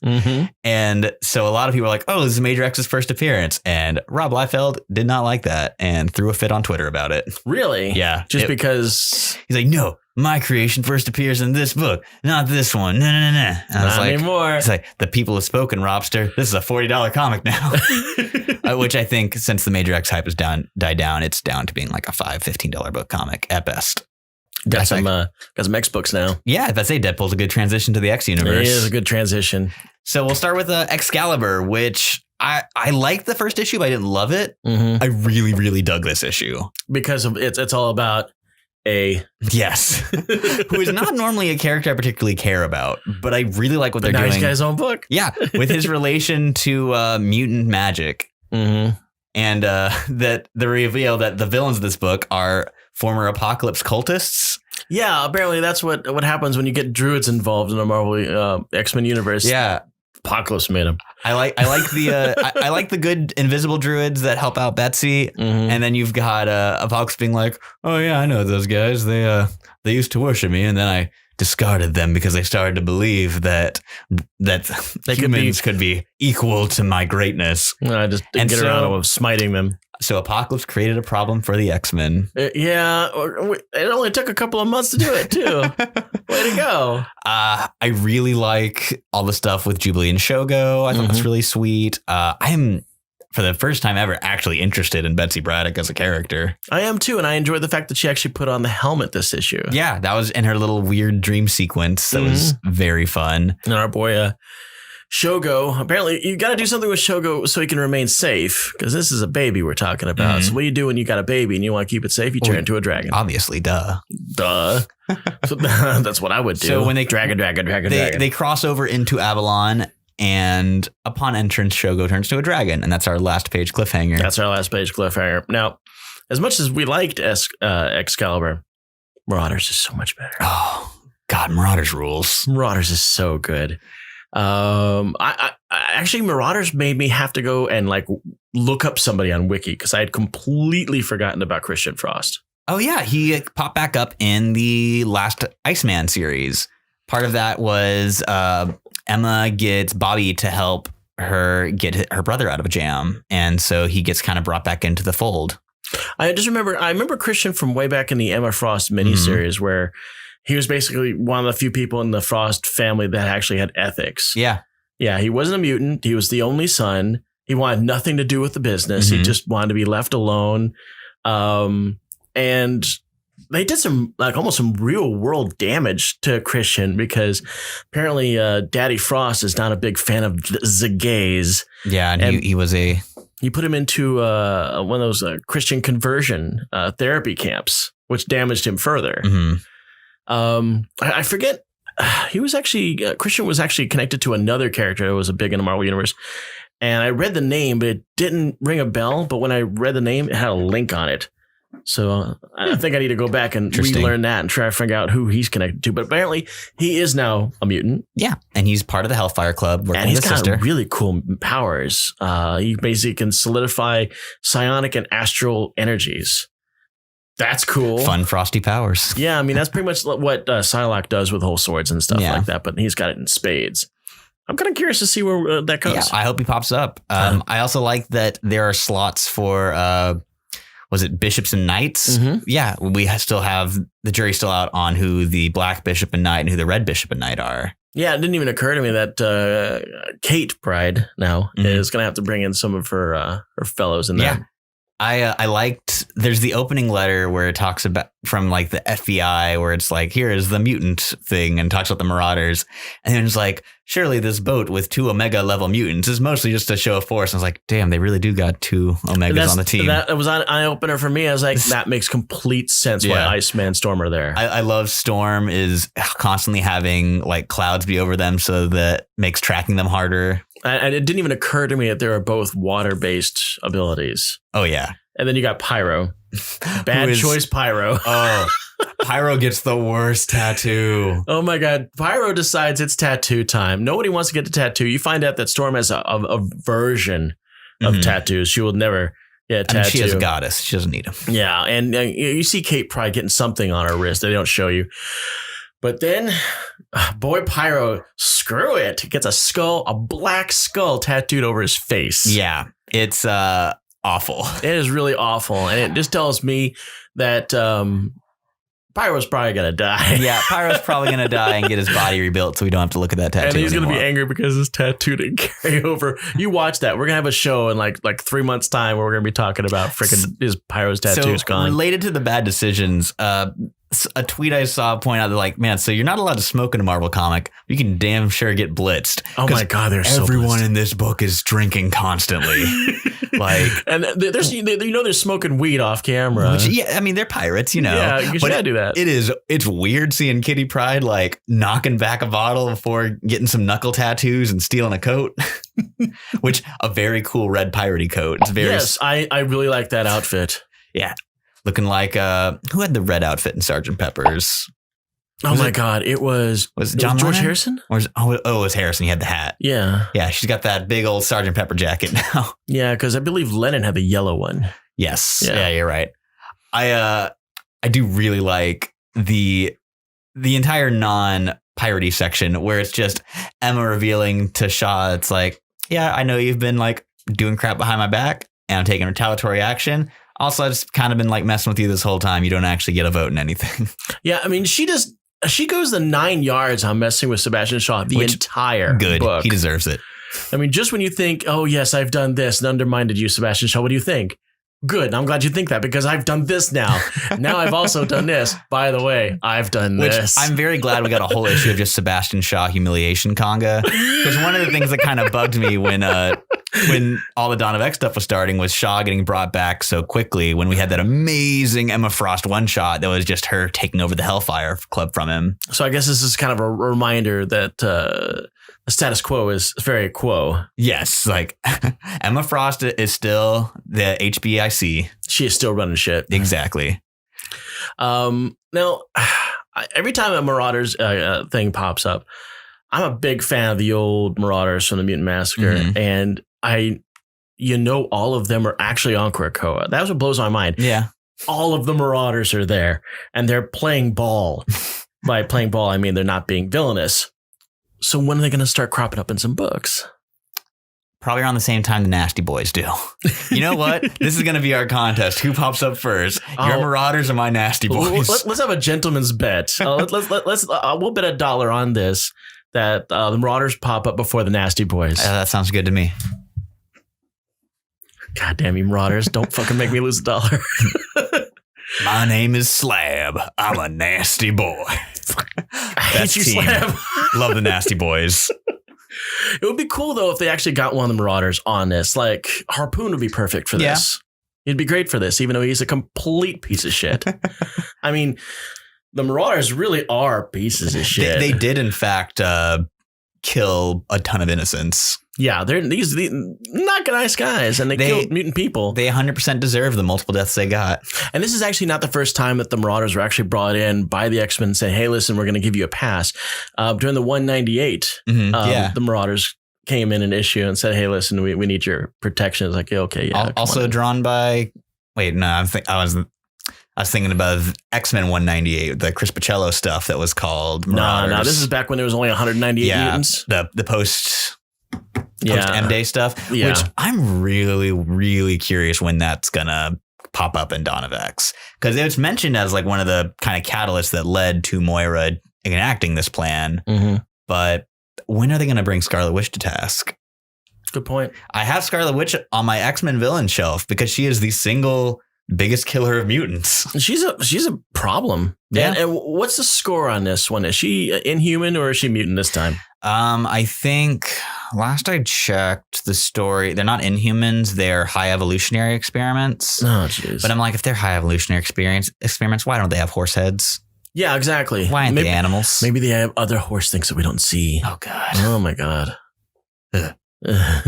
Speaker 2: And so a lot of people were like, "Oh, this is Major X's first appearance," and Rob Liefeld did not like that and threw a fit on Twitter about it.
Speaker 3: Really?
Speaker 2: Yeah.
Speaker 3: Just because
Speaker 2: he's like, "No, my creation first appears in this book, not this one. No. And I was
Speaker 3: not anymore."
Speaker 2: It's like, the people have spoken, Robster. This is a $40 comic now. Which I think since the Major X hype has died down, it's down to being like a $15 book comic at best.
Speaker 3: Got some X books now.
Speaker 2: Yeah, if I say Deadpool's a good transition to the X universe.
Speaker 3: It is a good transition.
Speaker 2: So we'll start with Excalibur, which I liked the first issue, but I didn't love it.
Speaker 3: Mm-hmm.
Speaker 2: I really, really dug this issue.
Speaker 3: Because of it's all about
Speaker 2: Yes. Who is not normally a character I particularly care about, but I really like what they're doing.
Speaker 3: He's got his own book.
Speaker 2: Yeah, with his relation to mutant magic.
Speaker 3: Mm-hmm.
Speaker 2: And that the reveal that the villains of this book are former Apocalypse cultists.
Speaker 3: Yeah, apparently that's what happens when you get druids involved in a Marvel X-Men universe.
Speaker 2: Yeah.
Speaker 3: Apocalypse made them.
Speaker 2: I like the I like the good invisible druids that help out Betsy, and then you've got Apocalypse being like, oh yeah, I know those guys. They used to worship me, and then I discarded them because they started to believe that humans could be equal to my greatness.
Speaker 3: I just didn't get around to smiting them.
Speaker 2: So Apocalypse created a problem for the X-Men.
Speaker 3: Yeah, it only took a couple of months to do it too. Way to go!
Speaker 2: I really like all the stuff with Jubilee and Shogo. I thought that's really sweet. I am, for the first time ever, actually interested in Betsy Braddock as a character.
Speaker 3: I am too, and I enjoyed the fact that she actually put on the helmet this issue.
Speaker 2: Yeah, that was in her little weird dream sequence. That was very fun.
Speaker 3: And our boy Shogo, apparently you got to do something with Shogo so he can remain safe, because this is a baby we're talking about. So what do you do when you got a baby and you want to keep it safe? You turn into a dragon.
Speaker 2: Obviously, duh.
Speaker 3: So that's what I would do.
Speaker 2: So when they
Speaker 3: dragon,
Speaker 2: they cross over into Avalon, and upon entrance, Shogo turns to a dragon, and that's our last page cliffhanger.
Speaker 3: That's our last page cliffhanger. Now, as much as we liked Excalibur, Marauders is so much better.
Speaker 2: Oh God, Marauders rules.
Speaker 3: Marauders is so good. I actually, Marauders made me have to go and look up somebody on Wiki, because I had completely forgotten about Christian Frost.
Speaker 2: Oh yeah, he popped back up in the last Iceman series. Part of that was Emma gets Bobby to help her get her brother out of a jam, and so he gets kind of brought back into the fold.
Speaker 3: I remember Christian from way back in the Emma Frost miniseries, where he was basically one of the few people in the Frost family that actually had ethics. Yeah. Yeah. He wasn't a mutant. He was the only son. He wanted nothing to do with the business. He just wanted to be left alone. And they did some almost some real world damage to Christian, because apparently Daddy Frost is not a big fan of the gays. Yeah.
Speaker 2: And
Speaker 3: he put him into one of those Christian conversion therapy camps, which damaged him further. I forget. He was actually Christian was actually connected to another character that was a big in the Marvel universe, and I read the name, but it didn't ring a bell. But when I read the name, it had a link on it. So I think I need to go back and relearn that and try to figure out who he's connected to. But apparently, he is now a mutant.
Speaker 2: Yeah, and he's part of the Hellfire Club.
Speaker 3: And he's got really cool powers. He basically can solidify psionic and astral energies. That's cool.
Speaker 2: Fun frosty powers.
Speaker 3: Yeah, I mean, that's pretty much what Psylocke does with whole swords and stuff like that, but he's got it in spades. I'm kind of curious to see where that goes.
Speaker 2: Yeah, I hope he pops up. I also like that there are slots for, was it bishops and knights? Yeah, we still have the jury still out on who the black bishop and knight and who the red bishop and knight are.
Speaker 3: Yeah, it didn't even occur to me that Kate Pride now is going to have to bring in some of her fellows in there.
Speaker 2: I liked, there's the opening letter where it talks about from the FBI, where it's like, here is the mutant thing, and talks about the Marauders. And then it's like, surely this boat with 2 Omega level mutants is mostly just a show of force. And I was like, damn, they really do got 2 Omegas on the team.
Speaker 3: That was an eye opener for me. I was like, that makes complete sense why Iceman, Storm are there.
Speaker 2: I love Storm is constantly having clouds be over them, so that makes tracking them harder.
Speaker 3: And it didn't even occur to me that there are both water-based abilities.
Speaker 2: Oh, yeah.
Speaker 3: And then you got Pyro. Bad choice, Pyro.
Speaker 2: Oh, Pyro gets the worst tattoo.
Speaker 3: Oh, my God. Pyro decides it's tattoo time. Nobody wants to get the tattoo. You find out that Storm has a version of tattoos. She will never get a tattoo.
Speaker 2: I mean, she is a goddess. She doesn't need them.
Speaker 3: Yeah. And you see Kate Pride getting something on her wrist. They don't show you. But then, boy, Pyro, screw it. Gets a black skull tattooed over his face.
Speaker 2: Yeah, it's awful.
Speaker 3: It is really awful. And it just tells me that Pyro's probably going to die.
Speaker 2: Yeah, Pyro's probably going to die and get his body rebuilt so we don't have to look at that tattoo.
Speaker 3: And he's
Speaker 2: going
Speaker 3: to be angry because his tattoo didn't carry over. You watch that. We're going to have a show in like 3 months time where we're going to be talking about freaking his Pyro's tattoos gone.
Speaker 2: Related to the bad decisions, a tweet I saw point out that like, man, so you're not allowed to smoke in a Marvel comic. You can damn sure get blitzed.
Speaker 3: Oh my God, there's
Speaker 2: everyone in this book is drinking constantly. Like,
Speaker 3: and they're smoking weed off camera.
Speaker 2: Which, yeah, I mean, they're pirates, you know.
Speaker 3: Yeah, you should do that.
Speaker 2: It's weird seeing Kitty Pryde like knocking back a bottle before getting some knuckle tattoos and stealing a coat. Which a very cool red piratey coat. It's very
Speaker 3: I really like that outfit.
Speaker 2: Yeah. Looking like who had the red outfit in Sgt. Pepper's?
Speaker 3: God, it was
Speaker 2: John
Speaker 3: George
Speaker 2: Lennon?
Speaker 3: Harrison?
Speaker 2: Or it was Harrison. He had the hat.
Speaker 3: Yeah.
Speaker 2: Yeah, she's got that big old Sgt. Pepper jacket now.
Speaker 3: Yeah, because I believe Lennon had the yellow one.
Speaker 2: Yes. Yeah, you're right. I do really like the entire non-piratey section where it's just Emma revealing to Shaw, it's like, yeah, I know you've been like doing crap behind my back and I'm taking retaliatory action. Also, I've just kind of been like messing with you this whole time. You don't actually get a vote in anything.
Speaker 3: Yeah, I mean, she goes the 9 yards on messing with Sebastian Shaw the entire book.
Speaker 2: He deserves it.
Speaker 3: I mean, just when you think, oh, yes, I've done this and undermined you, Sebastian Shaw, what do you think? Good. I'm glad you think that because I've done this now. Now I've also done this. By the way, I've done this.
Speaker 2: I'm very glad we got a whole issue of just Sebastian Shaw humiliation conga. Because one of the things that kind of bugged me when all the Dawn of X stuff was starting was Shaw getting brought back so quickly when we had that amazing Emma Frost one shot that was just her taking over the Hellfire Club from him.
Speaker 3: So I guess this is kind of a reminder that the status quo is very quo.
Speaker 2: Yes, like Emma Frost is still the HBIC.
Speaker 3: She is still running shit.
Speaker 2: Exactly.
Speaker 3: Now, every time a Marauders thing pops up, I'm a big fan of the old Marauders from the Mutant Massacre, and all of them are actually on Krakoa. That's what blows my mind.
Speaker 2: Yeah,
Speaker 3: all of the Marauders are there, and they're playing ball. By playing ball, I mean they're not being villainous. So when are they going to start cropping up in some books?
Speaker 2: Probably around the same time the Nasty Boys do. You know what? This is going to be our contest. Who pops up first? Your Marauders or my Nasty Boys?
Speaker 3: Let's have a gentleman's bet. We'll bet $1 on this that the Marauders pop up before the Nasty Boys.
Speaker 2: That sounds good to me.
Speaker 3: God damn you, Marauders! Don't fucking make me lose $1.
Speaker 2: My name is Slab. I'm a nasty boy.
Speaker 3: I hate you, Slab.
Speaker 2: Love the Nasty Boys.
Speaker 3: It would be cool, though, if they actually got one of the Marauders on this. Like, Harpoon would be perfect for this. He'd be great for this, even though he's a complete piece of shit. I mean, the Marauders really are pieces of shit.
Speaker 2: They did, in fact, kill a ton of innocents.
Speaker 3: Yeah, they're these not nice guys, and they killed mutant people.
Speaker 2: They 100% deserve the multiple deaths they got.
Speaker 3: And this is actually not the first time that the Marauders were actually brought in by the X-Men and said, hey, listen, we're going to give you a pass. During the 198, the Marauders came in an issue and said, hey, listen, we need your protection. It's like, okay, yeah.
Speaker 2: Also drawn by, I was thinking about X-Men 198, the Chris Pacello stuff that was called Marauders.
Speaker 3: No, this is back when there was only 198 mutants.
Speaker 2: The post M-Day stuff, which I'm really, really curious when that's going to pop up in Dawn of X. Because it's mentioned as like one of the kind of catalysts that led to Moira enacting this plan. But when are they going to bring Scarlet Witch to task?
Speaker 3: Good point.
Speaker 2: I have Scarlet Witch on my X-Men villain shelf because she is the single biggest killer of mutants.
Speaker 3: She's a problem.
Speaker 2: Yeah.
Speaker 3: And what's the score on this one? Is she Inhuman or is she mutant this time?
Speaker 2: I think last I checked the story, they're not Inhumans, they're high evolutionary experiments.
Speaker 3: Oh, jeez.
Speaker 2: But I'm like, if they're high evolutionary experiments, why don't they have horse heads?
Speaker 3: Yeah, exactly.
Speaker 2: Why aren't they animals?
Speaker 3: Maybe they have other horse things that we don't see.
Speaker 2: Oh, God.
Speaker 3: Oh, my God.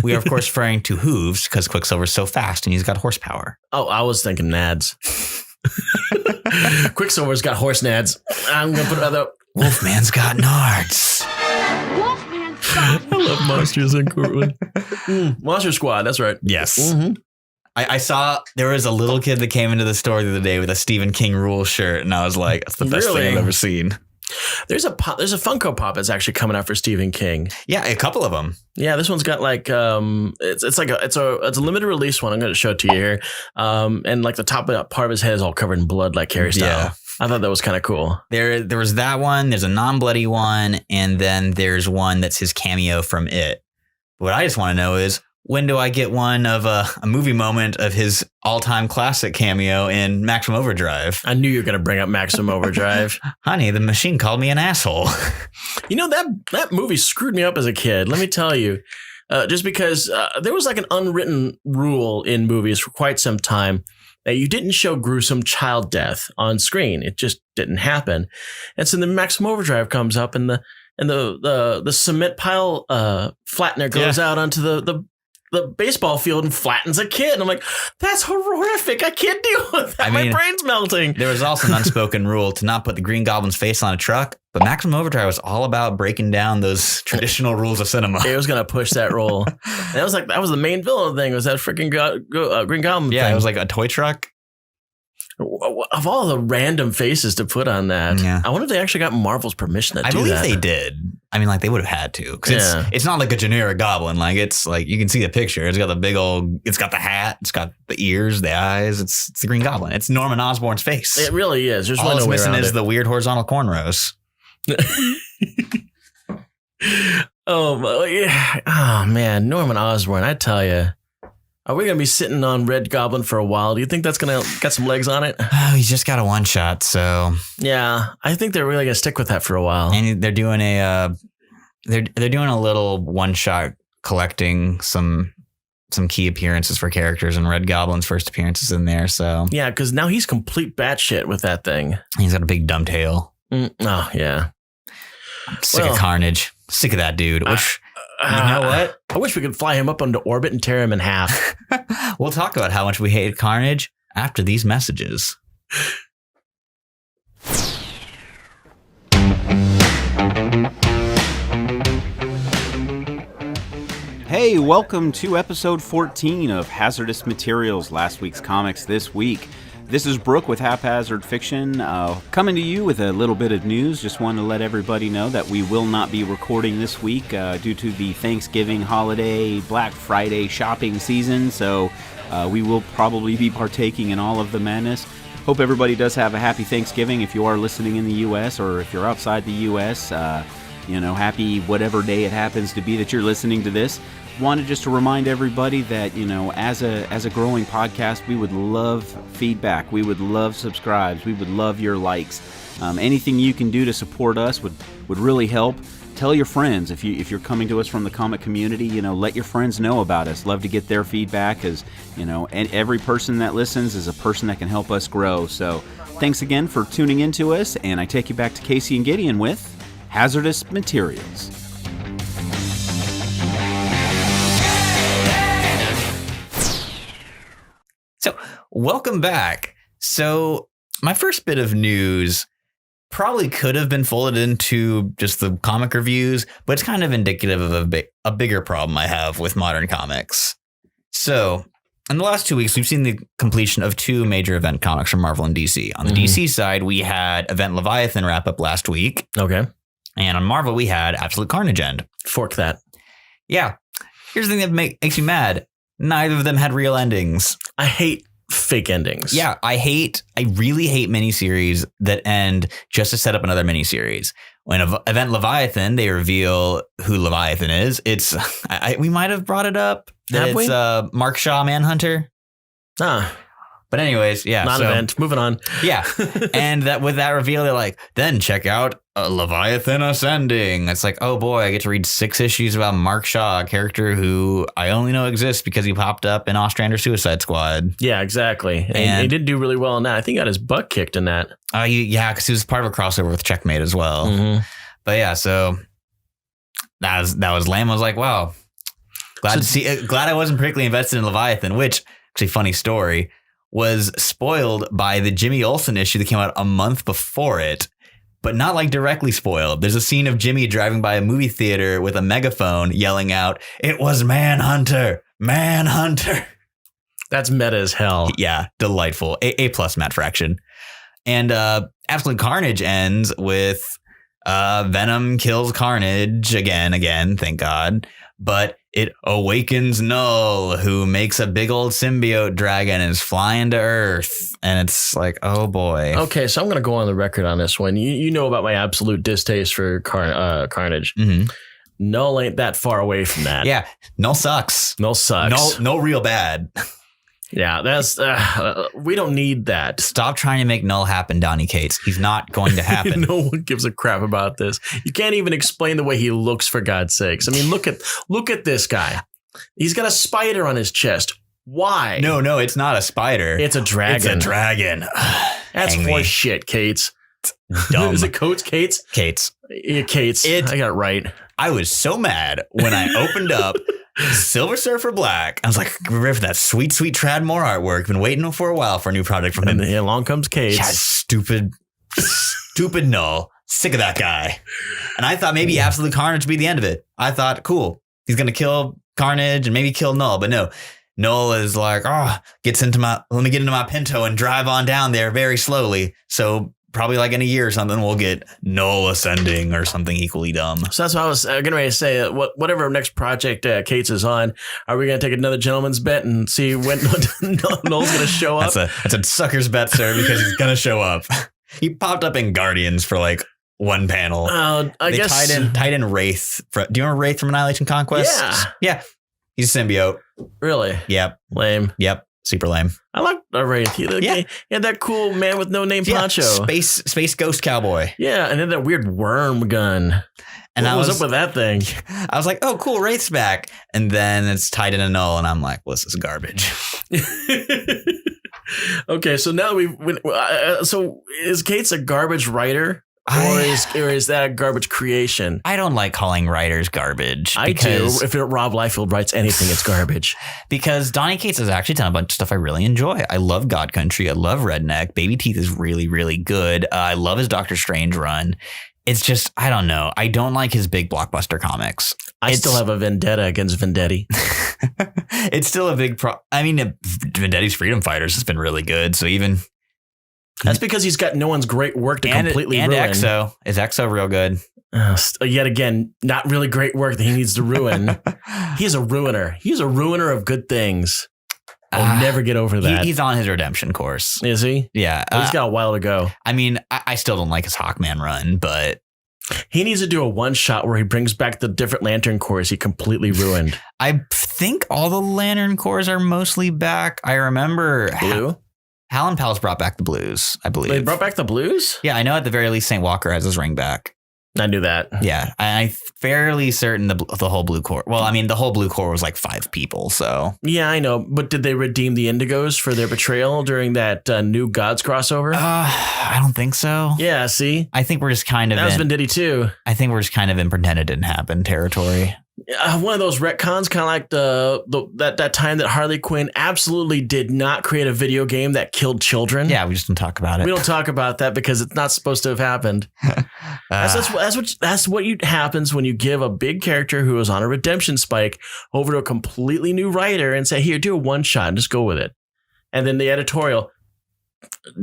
Speaker 2: We are, of course, referring to hooves because Quicksilver's so fast and he's got horsepower.
Speaker 3: Oh, I was thinking nads. Quicksilver's got horse nads. I'm going to put other...
Speaker 2: Wolfman's got nards.
Speaker 3: I love Monsters Incorporated. Monster Squad, that's right.
Speaker 2: Yes. I saw there was a little kid that came into the store the other day with a Stephen King Rule shirt, and I was like, that's the best thing I've ever seen.
Speaker 3: There's a Funko Pop that's actually coming out for Stephen King.
Speaker 2: Yeah, a couple of them.
Speaker 3: Yeah, this one's got like it's a limited release one. I'm going to show it to you here. And like the top part of his head is all covered in blood, like Carrie style. Yeah. I thought that was kind of cool.
Speaker 2: There was that one. There's a non-bloody one, and then there's one that's his cameo from It. What I just want to know is when do I get one of a movie moment of his all-time classic cameo in Maximum Overdrive?
Speaker 3: I knew you were going to bring up Maximum Overdrive.
Speaker 2: Honey, the machine called me an asshole.
Speaker 3: You know, that movie screwed me up as a kid. Let me tell you. Just because there was like an unwritten rule in movies for quite some time that you didn't show gruesome child death on screen. It just didn't happen. And so the Maximum Overdrive comes up and the cement pile flattener goes out onto the baseball field and flattens a kid. And I'm like, that's horrific. I can't deal with that. My brain's melting.
Speaker 2: There was also an unspoken rule to not put the Green Goblin's face on a truck, but Maximum Overdrive was all about breaking down those traditional rules of cinema.
Speaker 3: It was going to push that rule. And that was the main villain thing, was that freaking Green Goblin thing.
Speaker 2: It was like a toy truck.
Speaker 3: Of all the random faces to put on that, I wonder if they actually got Marvel's permission to do that. I believe
Speaker 2: they did. I mean, like, they would have had to. Because it's not like a generic goblin. Like, it's like, you can see the picture. It's got the big old, it's got the hat. It's got the ears, the eyes. It's the Green Goblin. It's Norman Osborn's face.
Speaker 3: It really is. There's
Speaker 2: all it's missing is the weird horizontal cornrows.
Speaker 3: Oh, man. Norman Osborn, I tell you. Are we going to be sitting on Red Goblin for a while? Do you think that's going to get some legs on it?
Speaker 2: Oh, he's just got a one shot, so.
Speaker 3: Yeah, I think they're really going to stick with that for a while.
Speaker 2: And they're doing they're doing a little one shot collecting some key appearances for characters, and Red Goblin's first appearances in there. So
Speaker 3: yeah, because now he's complete batshit with that thing.
Speaker 2: He's got a big dumb tail.
Speaker 3: Oh yeah.
Speaker 2: I'm sick of Carnage. Sick of that dude. You know what?
Speaker 3: I wish we could fly him up into orbit and tear him in half.
Speaker 2: We'll talk about how much we hate Carnage after these messages.
Speaker 4: Hey, welcome to episode 14 of Hazardous Materials, last week's comics this week. This is Brooke with Haphazard Fiction, coming to you with a little bit of news. Just wanted to let everybody know that we will not be recording this week due to the Thanksgiving holiday, Black Friday shopping season, so we will probably be partaking in all of the madness. Hope everybody does have a happy Thanksgiving if you are listening in the U.S. or if you're outside the U.S. Happy whatever day it happens to be that you're listening to this. Wanted just to remind everybody that, as a growing podcast, we would love feedback. We would love subscribes. We would love your likes. Anything you can do to support us would really help. Tell your friends if you're coming to us from the comic community. Let your friends know about us. Love to get their feedback, because and every person that listens is a person that can help us grow. So thanks again for tuning in to us, and I take you back to Casey and Gideon with Hazardous Materials.
Speaker 2: So, welcome back. So, my first bit of news probably could have been folded into just the comic reviews, but it's kind of indicative of a bigger problem I have with modern comics. So, in the last 2 weeks, we've seen the completion of two major event comics from Marvel and DC. On the DC side, we had Event Leviathan wrap up last week.
Speaker 3: Okay.
Speaker 2: And on Marvel, we had Absolute Carnage end.
Speaker 3: Fork that.
Speaker 2: Yeah. Here's the thing that makes you mad. Neither of them had real endings.
Speaker 3: I hate fake endings.
Speaker 2: Yeah, I really hate miniseries that end just to set up another miniseries. When Event Leviathan, they reveal who Leviathan is. It's we might have brought it up. It's Mark Shaw Manhunter. But anyways, yeah.
Speaker 3: Non-event. Moving on.
Speaker 2: Yeah. And with that reveal, they're like, then check out Leviathan Ascending. It's like, oh boy, I get to read 6 issues about Mark Shaw, a character who I only know exists because he popped up in Ostrander Suicide Squad.
Speaker 3: Yeah, exactly. And he did do really well in that. I think he got his butt kicked in that.
Speaker 2: Yeah, because he was part of a crossover with Checkmate as well. Mm-hmm. But yeah, so that was lame. I was like, wow, glad I wasn't particularly invested in Leviathan, which, actually, funny story, was spoiled by the Jimmy Olsen issue that came out a month before it, but not like directly spoiled. There's a scene of Jimmy driving by a movie theater with a megaphone yelling out, "It was Manhunter! Manhunter!"
Speaker 3: That's meta as hell.
Speaker 2: Yeah, delightful. A+ Matt Fraction. And Absolute Carnage ends with Venom kills Carnage again, thank God. But it awakens Null, who makes a big old symbiote dragon and is flying to Earth. And it's like, oh boy.
Speaker 3: Okay, so I'm going to go on the record on this one. You know about my absolute distaste for Carnage.
Speaker 2: Mm-hmm.
Speaker 3: Null ain't that far away from that.
Speaker 2: Yeah, Null sucks.
Speaker 3: Null sucks.
Speaker 2: Null real bad.
Speaker 3: Yeah, that's we don't need that.
Speaker 2: Stop trying to make Null happen, Donny Cates. He's not going to happen.
Speaker 3: No one gives a crap about this. You can't even explain the way he looks, for God's sakes. I mean, look at this guy. He's got a spider on his chest. Why?
Speaker 2: No, it's not a spider.
Speaker 3: It's a dragon.
Speaker 2: It's a dragon.
Speaker 3: That's horse shit, Cates.
Speaker 2: Dumb.
Speaker 3: Is it Coates? Cates?
Speaker 2: Cates.
Speaker 3: Yeah, Cates. I got it right.
Speaker 2: I was so mad when I opened up Silver Surfer Black. I was like, remember that sweet Tradmore artwork. Been waiting for a while for a new project from him.
Speaker 3: And along comes Cates.
Speaker 2: Yeah, stupid Null. Sick of that guy. And I thought maybe Absolute Carnage would be the end of it. I thought, cool. He's going to kill Carnage and maybe kill Null. But no. Null is like, let me get into my Pinto and drive on down there very slowly. So probably like in a year or something, we'll get Null ascending or something equally dumb. So
Speaker 3: that's what I was getting ready to say. Whatever next project Cates is on, are we going to take another gentleman's bet and see when Null's going to show up?
Speaker 2: That's a sucker's bet, sir, because he's going to show up. He popped up in Guardians for like one panel.
Speaker 3: I guess
Speaker 2: tied in Wraith. Do you remember Wraith from Annihilation Conquest?
Speaker 3: Yeah.
Speaker 2: He's a symbiote.
Speaker 3: Really?
Speaker 2: Yep.
Speaker 3: Lame.
Speaker 2: Yep. Super lame.
Speaker 3: I like Wraith. He had that cool man with no name poncho.
Speaker 2: Space ghost cowboy.
Speaker 3: Yeah, and then that weird worm gun. And what was up with that thing?
Speaker 2: I was like, oh, cool, Wraith's back. And then it's tied in a Null, and I'm like, well, this is garbage.
Speaker 3: Okay, so now so is Cates a garbage writer? Or is that a garbage creation?
Speaker 2: I don't like calling writers garbage.
Speaker 3: I do. If Rob Liefeld writes anything, it's garbage.
Speaker 2: Because Donny Cates has actually done a bunch of stuff I really enjoy. I love God Country. I love Redneck. Baby Teeth is really, really good. I love his Doctor Strange run. It's just, I don't know. I don't like his big blockbuster comics.
Speaker 3: I still have a vendetta against Vendetti.
Speaker 2: It's still a big Vendetti's Freedom Fighters has been really good. So even...
Speaker 3: That's because he's got no one's great work to completely ruin.
Speaker 2: And Exo. Is Exo real good?
Speaker 3: Yet again, not really great work that he needs to ruin. He's a ruiner. He's a ruiner of good things. I'll never get over that.
Speaker 2: He's on his redemption course.
Speaker 3: Is he?
Speaker 2: Yeah.
Speaker 3: He's got a while to go.
Speaker 2: I mean, I still don't like his Hawkman run, but...
Speaker 3: He needs to do a one-shot where he brings back the different Lantern Corps he completely ruined.
Speaker 2: I think all the Lantern Corps are mostly back. I remember...
Speaker 3: Blue?
Speaker 2: Hal and Pals brought back the blues, I believe.
Speaker 3: They brought back the blues?
Speaker 2: Yeah, I know at the very least St. Walker has his ring back.
Speaker 3: I knew that.
Speaker 2: Yeah, I'm fairly certain the whole Blue Corps. Well, I mean, the whole Blue Corps was like 5 people, so.
Speaker 3: Yeah, I know. But did they redeem the Indigos for their betrayal during that new Gods crossover?
Speaker 2: I don't think so.
Speaker 3: Yeah, see?
Speaker 2: I think we're just kind of
Speaker 3: that was Venditti too.
Speaker 2: I think we're just kind of in pretend it didn't happen territory.
Speaker 3: One of those retcons, kind of like that time that Harley Quinn absolutely did not create a video game that killed children.
Speaker 2: Yeah, we just don't talk about it.
Speaker 3: We don't talk about that because it's not supposed to have happened. That's what happens when you give a big character who is on a redemption spike over to a completely new writer and say, "Here, do a one shot and just go with it." And then the editorial,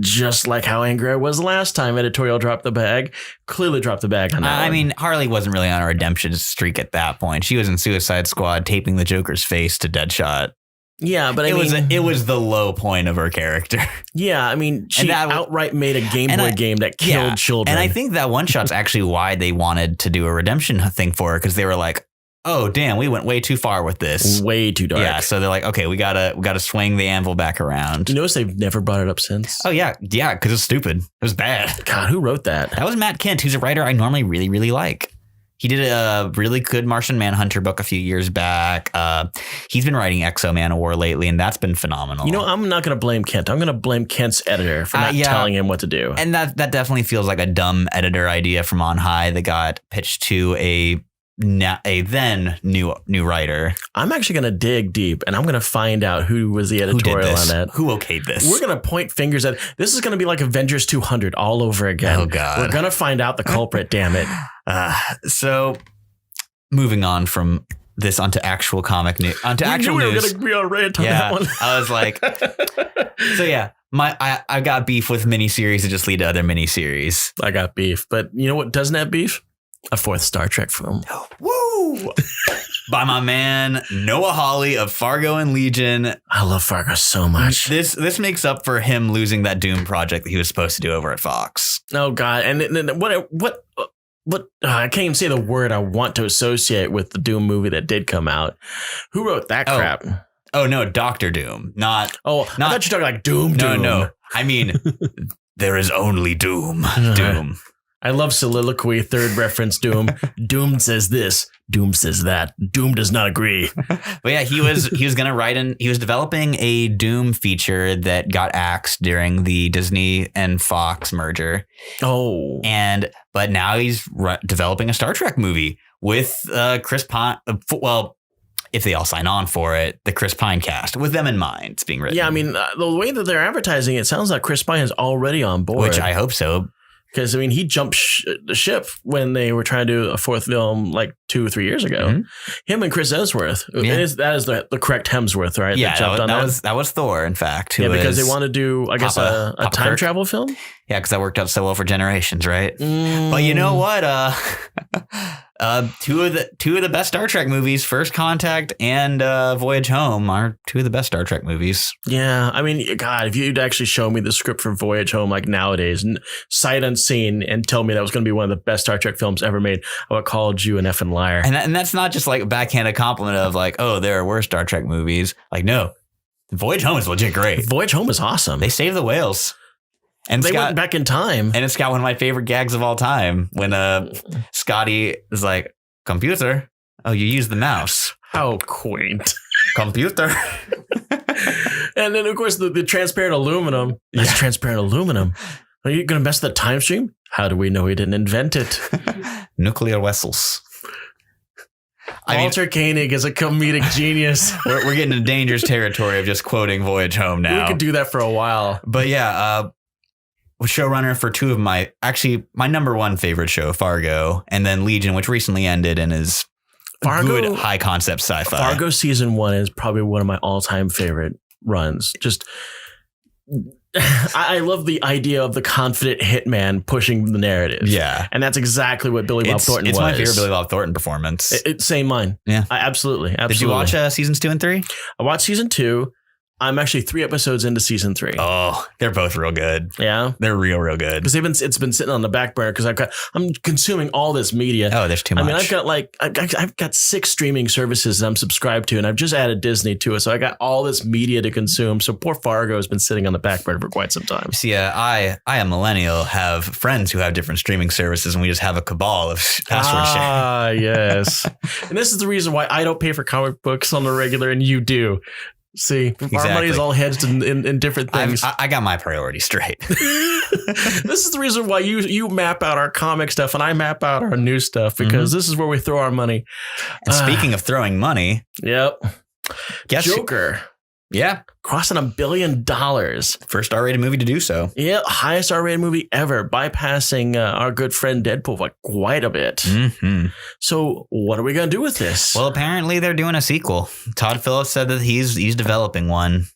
Speaker 3: just like how angry I was last time, editorial dropped the bag. Clearly dropped the bag on that one.
Speaker 2: I mean, Harley wasn't really on a redemption streak at that point. She was in Suicide Squad taping the Joker's face to Deadshot.
Speaker 3: Yeah, but
Speaker 2: it was the low point of her character.
Speaker 3: Yeah, I mean, she outright made a Game Boy game that killed children.
Speaker 2: And I think that one shot's actually why they wanted to do a redemption thing for her, because they were like, oh, damn, we went way too far with this.
Speaker 3: Way too dark.
Speaker 2: Yeah, so they're like, okay, we gotta swing the anvil back around.
Speaker 3: You notice they've never brought it up since?
Speaker 2: Oh, yeah, because it's stupid. It was bad.
Speaker 3: God, who wrote that?
Speaker 2: That was Matt Kent, who's a writer I normally really, really like. He did a really good Martian Manhunter book a few years back. He's been writing Exo Man of War lately, and that's been phenomenal.
Speaker 3: You know, I'm not going to blame Kent. I'm going to blame Kent's editor for not telling him what to do.
Speaker 2: And that definitely feels like a dumb editor idea from on high that got pitched to a then new writer.
Speaker 3: I'm actually going to dig deep, and I'm going to find out who was the editorial on that.
Speaker 2: Who okayed this?
Speaker 3: We're going to point fingers at this. Is going to be like Avengers 200 all over again.
Speaker 2: Oh God!
Speaker 3: We're going to find out the culprit. Damn it!
Speaker 2: So, moving on from this onto actual comic news. Onto actual news.
Speaker 3: We were going to be on rant on that one.
Speaker 2: I was like, so yeah. I got beef with miniseries that just lead to other miniseries.
Speaker 3: I got beef, but you know what doesn't have beef? A 4th Star Trek film.
Speaker 2: Woo! By my man Noah Hawley of Fargo and Legion.
Speaker 3: I love Fargo so much.
Speaker 2: This makes up for him losing that Doom project that he was supposed to do over at Fox.
Speaker 3: Oh God! And what what I can't even say the word I want to associate with the Doom movie that did come out. Who wrote that crap?
Speaker 2: Oh no, Doctor Doom, not.
Speaker 3: I thought you were talking like Doom.
Speaker 2: No. I mean, there is only Doom. Doom.
Speaker 3: I love soliloquy. Third reference. Doom. Doom says this. Doom says that. Doom does not agree.
Speaker 2: But yeah, he was gonna write he was developing a Doom feature that got axed during the Disney and Fox merger.
Speaker 3: Oh,
Speaker 2: but now he's developing a Star Trek movie with Chris Pine. Well, if they all sign on for it, the Chris Pine cast with them in mind, it's being written.
Speaker 3: Yeah, I mean, the way that they're advertising it sounds like Chris Pine is already on board.
Speaker 2: Which I hope so.
Speaker 3: Because, I mean, he jumped the ship when they were trying to do a fourth film like 2 or 3 years ago. Mm-hmm. Him and Chris Hemsworth. Yeah. That is the correct Hemsworth, right?
Speaker 2: Yeah, that was Thor, in fact.
Speaker 3: Yeah, because they want to do, I guess, a time Kirk. Travel film?
Speaker 2: Yeah, because that worked out so well for Generations, right? But you know what? Two of the best Star Trek movies, First Contact and Voyage Home, are two of the best Star Trek movies.
Speaker 3: Yeah, I mean, God, if you'd actually show me the script for Voyage Home like nowadays, sight unseen, and tell me that was going to be one of the best Star Trek films ever made, I would have called you an effing liar.
Speaker 2: And that's not just like a backhanded compliment of like, oh, there are worse Star Trek movies. Like, no, Voyage Home is legit great.
Speaker 3: Voyage Home is awesome.
Speaker 2: They saved the whales. And
Speaker 3: they went back in time.
Speaker 2: And it's got one of my favorite gags of all time when Scotty is like, computer, oh, you use the mouse.
Speaker 3: How quaint.
Speaker 2: Computer.
Speaker 3: And then, of course, the transparent aluminum. That's transparent aluminum. Are you going to mess with the time stream? How do we know he didn't invent it?
Speaker 2: Nuclear vessels.
Speaker 3: Walter Koenig is a comedic genius.
Speaker 2: We're getting into dangerous territory of just quoting Voyage Home now.
Speaker 3: We could do that for a while.
Speaker 2: But yeah, showrunner for two of my number one favorite show, Fargo, and then Legion, which recently ended and is good high concept sci-fi.
Speaker 3: Fargo season 1 is probably one of my all-time favorite runs. Just I love the idea of the confident hitman pushing the narrative.
Speaker 2: Yeah.
Speaker 3: And that's exactly what Billy Bob Thornton was.
Speaker 2: It's my favorite Billy Bob Thornton performance.
Speaker 3: Same mine.
Speaker 2: Yeah.
Speaker 3: Absolutely.
Speaker 2: Did you watch seasons 2 and 3?
Speaker 3: I watched season 2. I'm actually 3 episodes into season 3.
Speaker 2: Oh, they're both real good.
Speaker 3: Yeah,
Speaker 2: they're real good.
Speaker 3: Because it's been sitting on the back burner because I'm consuming all this media.
Speaker 2: Oh, there's too much.
Speaker 3: I mean, I've got 6 streaming services that I'm subscribed to, and I've just added Disney to it. So I got all this media to consume. So poor Fargo has been sitting on the back burner for quite some time.
Speaker 2: See, I a millennial, have friends who have different streaming services, and we just have a cabal of password sharing.
Speaker 3: Ah, yes. And this is the reason why I don't pay for comic books on the regular, and you do. See, exactly. Our money is all hedged in different things.
Speaker 2: I got my priorities straight.
Speaker 3: This is the reason why you map out our comic stuff and I map out our new stuff, because this is where we throw our money.
Speaker 2: And speaking of throwing money.
Speaker 3: Yep. Joker.
Speaker 2: Yeah.
Speaker 3: Crossing $1 billion.
Speaker 2: First R-rated movie to do so.
Speaker 3: Yeah. Highest R-rated movie ever, bypassing our good friend Deadpool by quite a bit.
Speaker 2: Mm-hmm.
Speaker 3: So what are we going to do with this?
Speaker 2: Well, apparently they're doing a sequel. Todd Phillips said that he's developing one.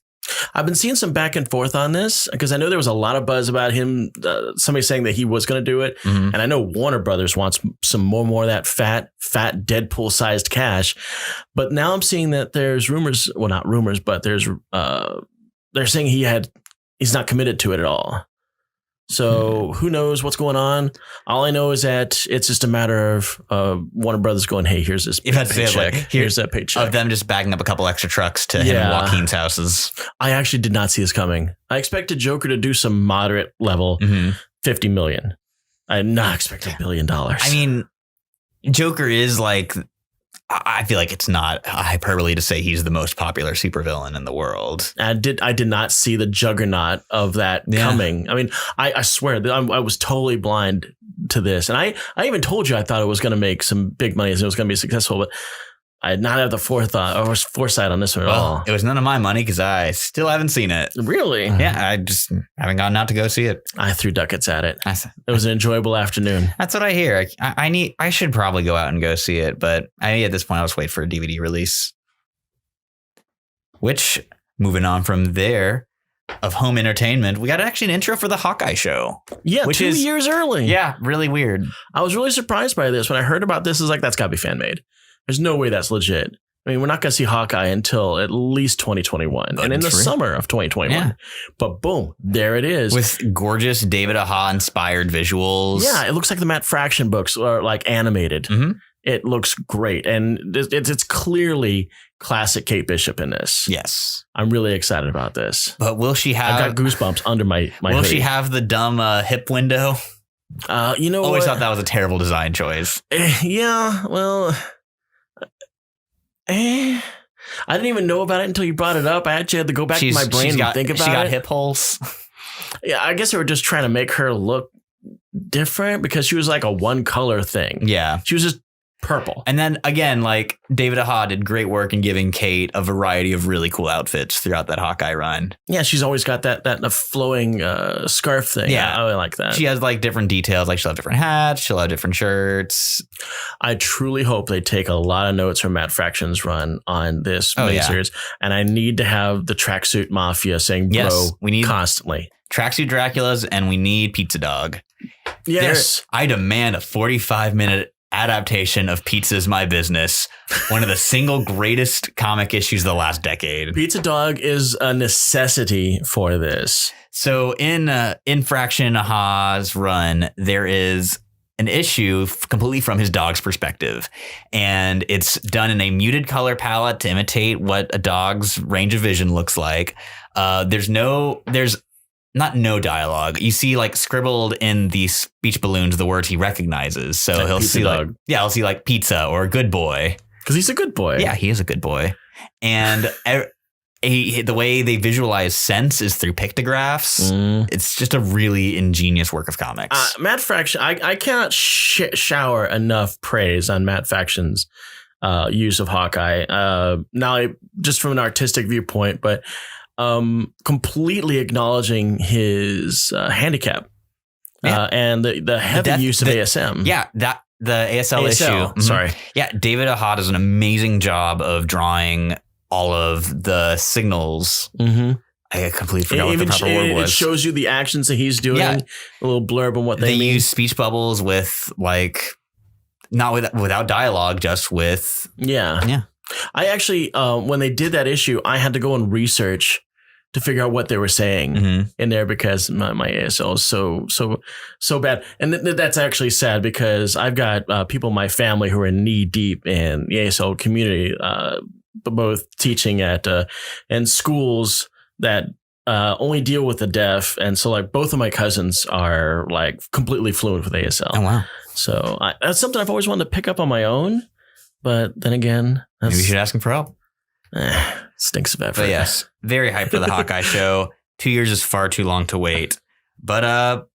Speaker 3: I've been seeing some back and forth on this because I know there was a lot of buzz about him. Somebody saying that he was going to do it. Mm-hmm. And I know Warner Brothers wants some more of that fat Deadpool sized cash. But now I'm seeing that there's rumors. Well, not rumors, but there's they're saying he's not committed to it at all. So who knows what's going on? All I know is that it's just a matter of Warner Brothers going, hey, here's this paycheck. Here's that paycheck.
Speaker 2: Of them just bagging up a couple extra trucks to him and Joaquin's houses.
Speaker 3: I actually did not see this coming. I expected Joker to do some moderate level, $50 million. I did not expect $1 billion.
Speaker 2: I mean, Joker is like, I feel like it's not a hyperbole to say he's the most popular supervillain in the world.
Speaker 3: I did not see the juggernaut of that coming. I mean, I swear that I was totally blind to this. And I even told you I thought it was going to make some big money and it was going to be successful, but I did not have the foresight on this one at all.
Speaker 2: It was none of my money because I still haven't seen it.
Speaker 3: Really?
Speaker 2: Yeah, I just haven't gotten out to go see it.
Speaker 3: I threw ducats at it. It was an enjoyable afternoon.
Speaker 2: That's what I hear. I should probably go out and go see it, but at this point I'll just wait for a DVD release. Which, moving on from there, of home entertainment, we got actually an intro for the Hawkeye show.
Speaker 3: Yeah, which 2 years early.
Speaker 2: Yeah, really weird.
Speaker 3: I was really surprised by this. When I heard about this, I was like, that's got to be fan made. There's no way that's legit. I mean, we're not going to see Hawkeye until at least 2021 and in the summer of 2021. Yeah. But boom, there it is.
Speaker 2: With gorgeous David Aja inspired visuals.
Speaker 3: Yeah, it looks like the Matt Fraction books are like animated. Mm-hmm. It looks great. And it's clearly classic Kate Bishop in this.
Speaker 2: Yes.
Speaker 3: I'm really excited about this.
Speaker 2: But will she have...
Speaker 3: I've got goosebumps under my
Speaker 2: will
Speaker 3: hoodie.
Speaker 2: She have the dumb hip window?
Speaker 3: You know,
Speaker 2: always thought that was a terrible design choice.
Speaker 3: Yeah, well... I didn't even know about it until you brought it up. I actually had to go back to my brain and think about it.
Speaker 2: She got hip holes.
Speaker 3: Yeah, I guess they were just trying to make her look different because she was like a one color thing.
Speaker 2: Yeah.
Speaker 3: She was just purple.
Speaker 2: And then again, like David Aja did great work in giving Kate a variety of really cool outfits throughout that Hawkeye run.
Speaker 3: Yeah, she's always got that flowing scarf thing.
Speaker 2: Yeah,
Speaker 3: I like that.
Speaker 2: She has like different details. Like she'll have different hats. She'll have different shirts.
Speaker 3: I truly hope they take a lot of notes from Matt Fraction's run on this miniseries. And I need to have the tracksuit mafia saying bro we need constantly.
Speaker 2: Tracksuit Draculas and we need Pizza Dog.
Speaker 3: Yes.
Speaker 2: I demand a 45-minute adaptation of Pizza's My Business, one of the single greatest comic issues of the last decade.
Speaker 3: Pizza Dog is a necessity for this.
Speaker 2: So in Fraction Aha's run, there is an issue completely from his dog's perspective, and it's done in a muted color palette to imitate what a dog's range of vision looks like. There's not no dialogue. You see like scribbled in the speech balloons the words he recognizes. So like he'll see dog. He'll see like pizza or good boy.
Speaker 3: Because he's a good boy.
Speaker 2: Yeah, he is a good boy. And the way they visualize sense is through pictographs. It's just a really ingenious work of comics.
Speaker 3: Matt Fraction, I cannot shower enough praise on Matt Fraction's use of Hawkeye. Now, just from an artistic viewpoint, but completely acknowledging his handicap and the heavy use of ASM.
Speaker 2: Yeah, the ASL issue. Mm-hmm.
Speaker 3: Sorry.
Speaker 2: Yeah, David Aja does an amazing job of drawing all of the signals. Mm-hmm. I completely forgot what the proper word was.
Speaker 3: It shows you the actions that he's doing. Yeah. A little blurb on what they mean.
Speaker 2: Use speech bubbles with like not without dialogue, just with
Speaker 3: yeah. I actually when they did that issue, I had to go and research to figure out what they were saying in there because my ASL is so bad. And that's actually sad because I've got people in my family who are knee deep in the ASL community, both teaching at and schools that only deal with the deaf. And so like both of my cousins are like completely fluent with ASL.
Speaker 2: Oh, wow.
Speaker 3: So that's something I've always wanted to pick up on my own. But then again,
Speaker 2: maybe you should ask him for help.
Speaker 3: Stinks of effort.
Speaker 2: But yes, very hyped for the Hawkeye show. 2 years is far too long to wait. But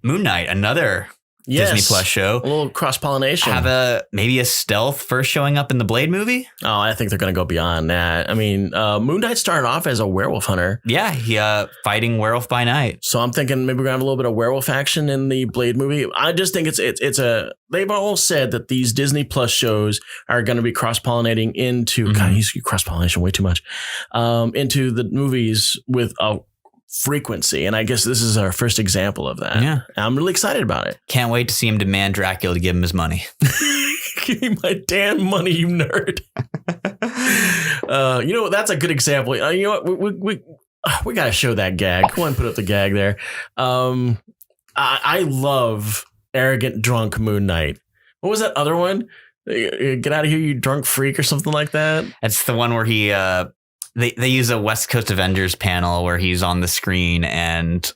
Speaker 2: Moon Knight, another Disney Plus show.
Speaker 3: A little cross-pollination.
Speaker 2: Have maybe a stealth first showing up in the Blade movie?
Speaker 3: Oh, I think they're going to go beyond that. I mean, Moon Knight started off as a werewolf hunter.
Speaker 2: Yeah, he fighting werewolf by night.
Speaker 3: So I'm thinking maybe we're going to have a little bit of werewolf action in the Blade movie. I just think they've all said that these Disney Plus shows are going to be cross-pollinating into, God, I use cross-pollination way too much, into the movies with a frequency, and I guess this is our first example of that.
Speaker 2: Yeah,
Speaker 3: I'm really excited about it.
Speaker 2: Can't wait to see him demand Dracula to give him his money.
Speaker 3: Give me my damn money, you nerd. You know, that's a good example. You know what? We gotta show that gag. Go on, put up the gag there. I love arrogant drunk Moon Knight. What was that other one? Get out of here, you drunk freak, or something like that.
Speaker 2: That's the one where he They use a West Coast Avengers panel where he's on the screen and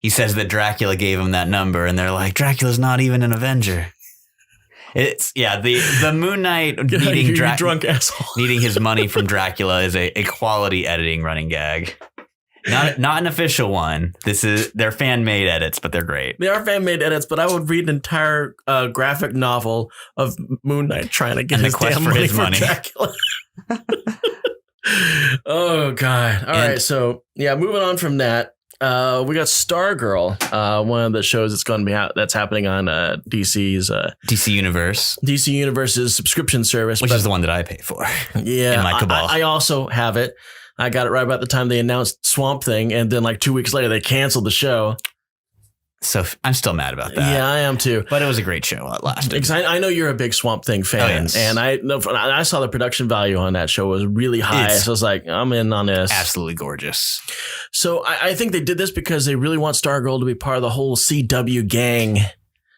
Speaker 2: he says that Dracula gave him that number, and they're like, Dracula's not even an Avenger. It's the Moon Knight needing
Speaker 3: drunk asshole.
Speaker 2: Needing his money from Dracula is a quality editing running gag. Not an official one. They're fan made edits, but they're great.
Speaker 3: They are fan made edits, but I would read an entire graphic novel of Moon Knight trying to get his damn money from Dracula. Oh God! All right, so yeah, moving on from that, we got Stargirl, one of the shows that's going to be that's happening on DC's
Speaker 2: DC Universe,
Speaker 3: DC Universe's subscription service,
Speaker 2: which is the one that I pay for.
Speaker 3: Yeah,
Speaker 2: in my cabal.
Speaker 3: I also have it. I got it right about the time they announced Swamp Thing, and then like 2 weeks later they canceled the show.
Speaker 2: So I'm still mad about that.
Speaker 3: Yeah, I am too.
Speaker 2: But it was a great show while it lasted.
Speaker 3: Because I know you're a big Swamp Thing fan,
Speaker 2: yes.
Speaker 3: and I saw the production value on that show was really high. So I was like, I'm in on this.
Speaker 2: Absolutely gorgeous.
Speaker 3: So I think they did this because they really want Stargirl to be part of the whole CW gang.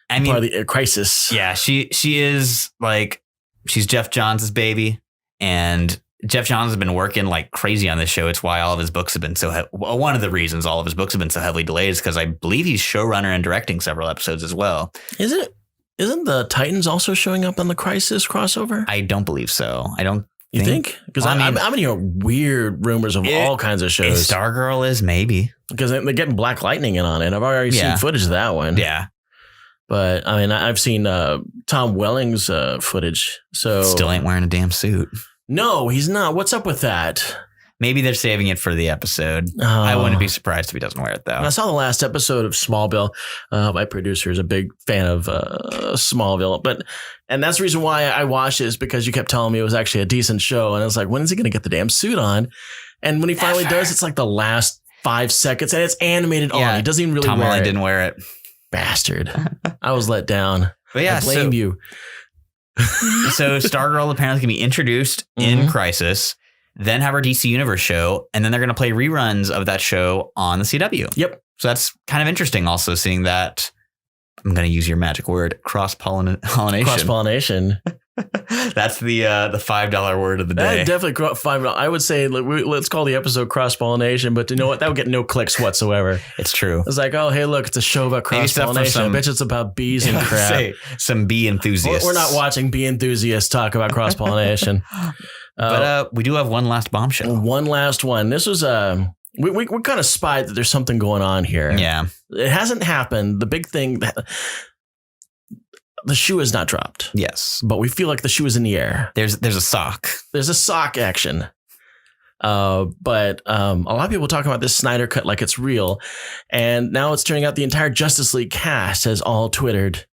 Speaker 3: I mean, part of the Crisis.
Speaker 2: Yeah, she is like, she's Jeff Johns' baby, and Jeff Johns has been working like crazy on this show. It's why all of his books have been so one of the reasons all of his books have been so heavily delayed is because I believe he's showrunner and directing several episodes as well.
Speaker 3: Isn't the Titans also showing up on the Crisis crossover?
Speaker 2: I don't believe so. I don't.
Speaker 3: You think? Because I've been hearing weird rumors of all kinds of shows.
Speaker 2: Stargirl is maybe
Speaker 3: because they're getting Black Lightning in on it. I've already seen footage of that one.
Speaker 2: Yeah.
Speaker 3: But I mean, I've seen Tom Welling's footage. So
Speaker 2: still ain't wearing a damn suit.
Speaker 3: No, he's not. What's up with that?
Speaker 2: Maybe they're saving it for the episode. I wouldn't be surprised if he doesn't wear it, though.
Speaker 3: I saw the last episode of Smallville. My producer is a big fan of Smallville. And that's the reason why I watched it is because you kept telling me it was actually a decent show. And I was like, when is he going to get the damn suit on? And when he finally does, it's like the last 5 seconds. And it's animated on. He doesn't even really
Speaker 2: Tom
Speaker 3: wear
Speaker 2: Welling
Speaker 3: it.
Speaker 2: didn't wear it.
Speaker 3: Bastard. I was let down.
Speaker 2: But yeah,
Speaker 3: I blame you.
Speaker 2: So Stargirl apparently can be introduced in Crisis, then have her DC Universe show, and then they're going to play reruns of that show on the CW.
Speaker 3: Yep.
Speaker 2: So that's kind of interesting also seeing that, I'm going to use your magic word, cross-pollination.
Speaker 3: Cross-pollination.
Speaker 2: That's the $5 word of the day.
Speaker 3: Definitely $5. I would say let's call the episode cross-pollination, but you know what? That would get no clicks whatsoever.
Speaker 2: It's true.
Speaker 3: It's like, oh, hey, look, it's a show about cross-pollination. I bet it's about bees and crap.
Speaker 2: Some bee enthusiasts.
Speaker 3: We're not watching bee enthusiasts talk about cross-pollination.
Speaker 2: But we do have one last bombshell.
Speaker 3: One last one. This was we kind of spied that there's something going on here.
Speaker 2: Yeah.
Speaker 3: It hasn't happened. The big thing, the shoe is not dropped.
Speaker 2: Yes.
Speaker 3: But we feel like the shoe is in the air.
Speaker 2: There's a sock.
Speaker 3: There's a sock action. But a lot of people talk about this Snyder cut like it's real. And now it's turning out the entire Justice League cast has all tweeted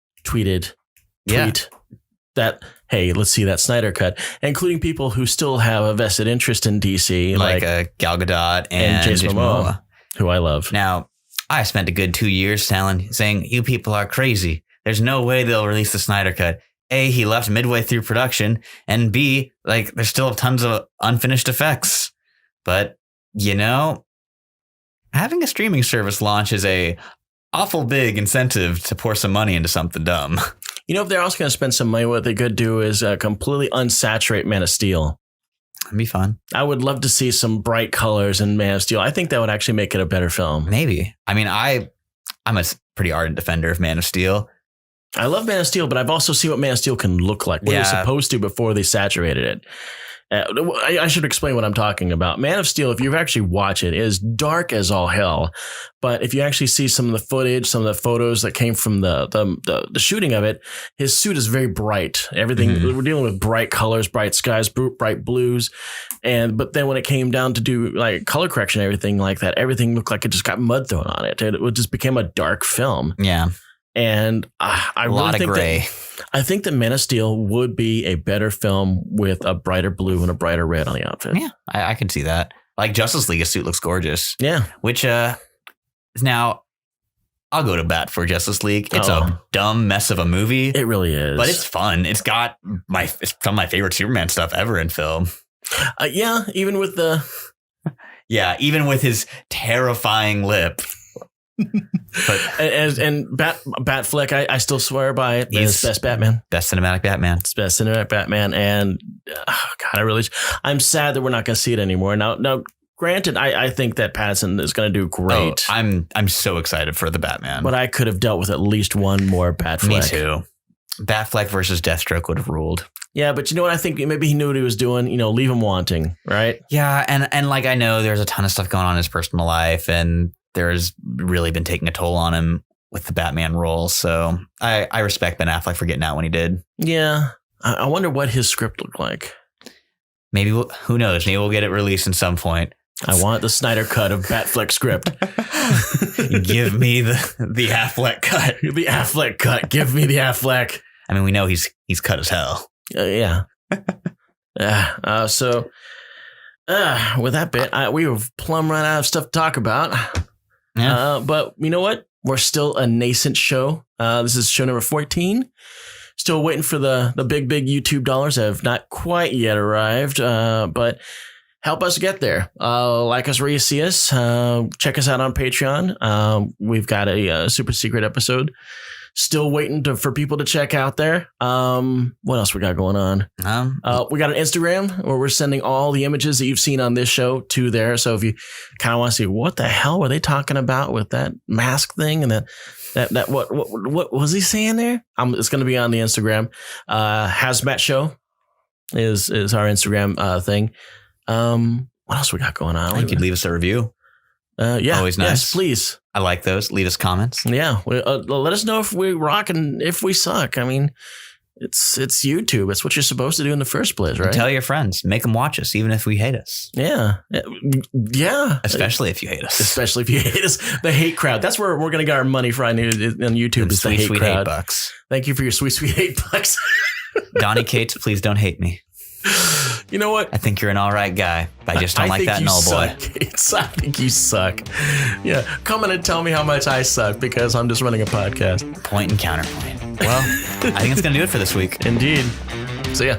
Speaker 3: that, hey, let's see that Snyder cut, including people who still have a vested interest in DC.
Speaker 2: Like Gal Gadot and
Speaker 3: Jason Momoa, who I love.
Speaker 2: Now, I spent a good 2 years saying, you people are crazy. There's no way they'll release the Snyder cut. A, he left midway through production, and B, like, there's still tons of unfinished effects. But, you know, having a streaming service launch is a awful big incentive to pour some money into something dumb.
Speaker 3: You know, if they're also going to spend some money, what they could do is completely unsaturate Man of Steel.
Speaker 2: That'd be fun.
Speaker 3: I would love to see some bright colors in Man of Steel. I think that would actually make it a better film.
Speaker 2: Maybe. I mean, I'm a pretty ardent defender of Man of Steel.
Speaker 3: I love Man of Steel, but I've also seen what Man of Steel can look like. What it was supposed to before they saturated it. I should explain what I'm talking about. Man of Steel, if you've actually watched it, is dark as all hell. But if you actually see some of the footage, some of the photos that came from the shooting of it, his suit is very bright. Everything we're dealing with bright colors, bright skies, bright blues. But then when it came down to do like color correction, everything like that, everything looked like it just got mud thrown on it. It just became a dark film.
Speaker 2: Yeah.
Speaker 3: And I really think
Speaker 2: gray.
Speaker 3: I think that Man of Steel would be a better film with a brighter blue and a brighter red on the outfit.
Speaker 2: Yeah, I can see that. Like Justice League's suit looks gorgeous.
Speaker 3: Yeah.
Speaker 2: Which now I'll go to bat for Justice League. It's a dumb mess of a movie.
Speaker 3: It really is.
Speaker 2: But it's fun. It's got some of my favorite Superman stuff ever in film.
Speaker 3: Yeah, even with
Speaker 2: even with his terrifying lip.
Speaker 3: But Batfleck, I still swear by it. He's best Batman,
Speaker 2: best cinematic Batman.
Speaker 3: It's best cinematic Batman, and God, I'm sad that we're not going to see it anymore. Now, granted, I think that Pattinson is going to do great.
Speaker 2: I'm so excited for the Batman,
Speaker 3: but I could have dealt with at least one more Batfleck.
Speaker 2: Me too. Batfleck versus Deathstroke would have ruled.
Speaker 3: Yeah, but you know what? I think maybe he knew what he was doing. You know, leave him wanting, right?
Speaker 2: Yeah, and like I know there's a ton of stuff going on in his personal life, and there's really been taking a toll on him with the Batman role. So I respect Ben Affleck for getting out when he did. Yeah.
Speaker 3: I wonder what his script looked like.
Speaker 2: Maybe who knows? Maybe we'll get it released at some point.
Speaker 3: I want the Snyder cut of Batfleck script.
Speaker 2: Give me the Affleck cut.
Speaker 3: The Affleck cut. Give me the Affleck.
Speaker 2: I mean, we know he's cut as hell.
Speaker 3: Yeah. So with that bit, we have plumb run out of stuff to talk about.
Speaker 2: Yeah.
Speaker 3: But you know what? We're still a nascent show. This is show number 14. Still waiting for the big YouTube dollars that have not quite yet arrived, but help us get there. Like us where you see us. Check us out on Patreon. We've got a super secret episode still waiting for people to check out there. What else we got going on? We got an Instagram where we're sending all the images that you've seen on this show to there. So if you kind of want to see what the hell were they talking about with that mask thing and that what was he saying there? It's going to be on the Instagram. Hazmat Show is our Instagram thing. What else we got going on?
Speaker 2: You could leave us a review.
Speaker 3: Yeah,
Speaker 2: always nice.
Speaker 3: Yes, please.
Speaker 2: I like those. Leave us comments.
Speaker 3: Yeah, let us know if we rock and if we suck. I mean, it's YouTube. It's what you're supposed to do in the first place, right?
Speaker 2: And tell your friends. Make them watch us, even if we hate us.
Speaker 3: Yeah.
Speaker 2: Especially if you hate us.
Speaker 3: Especially if you hate us. The hate crowd. That's where we're going to get our money for on YouTube. Is the hate crowd.
Speaker 2: $8.
Speaker 3: Thank you for your sweet $8.
Speaker 2: Donnie Cates, please don't hate me.
Speaker 3: You know what?
Speaker 2: I think you're an all right guy, but I just don't like that null boy.
Speaker 3: I think you suck. Yeah, come in and tell me how much I suck because I'm just running a podcast.
Speaker 2: Point and counterpoint. Well, I think it's going to do it for this week.
Speaker 3: Indeed. See ya.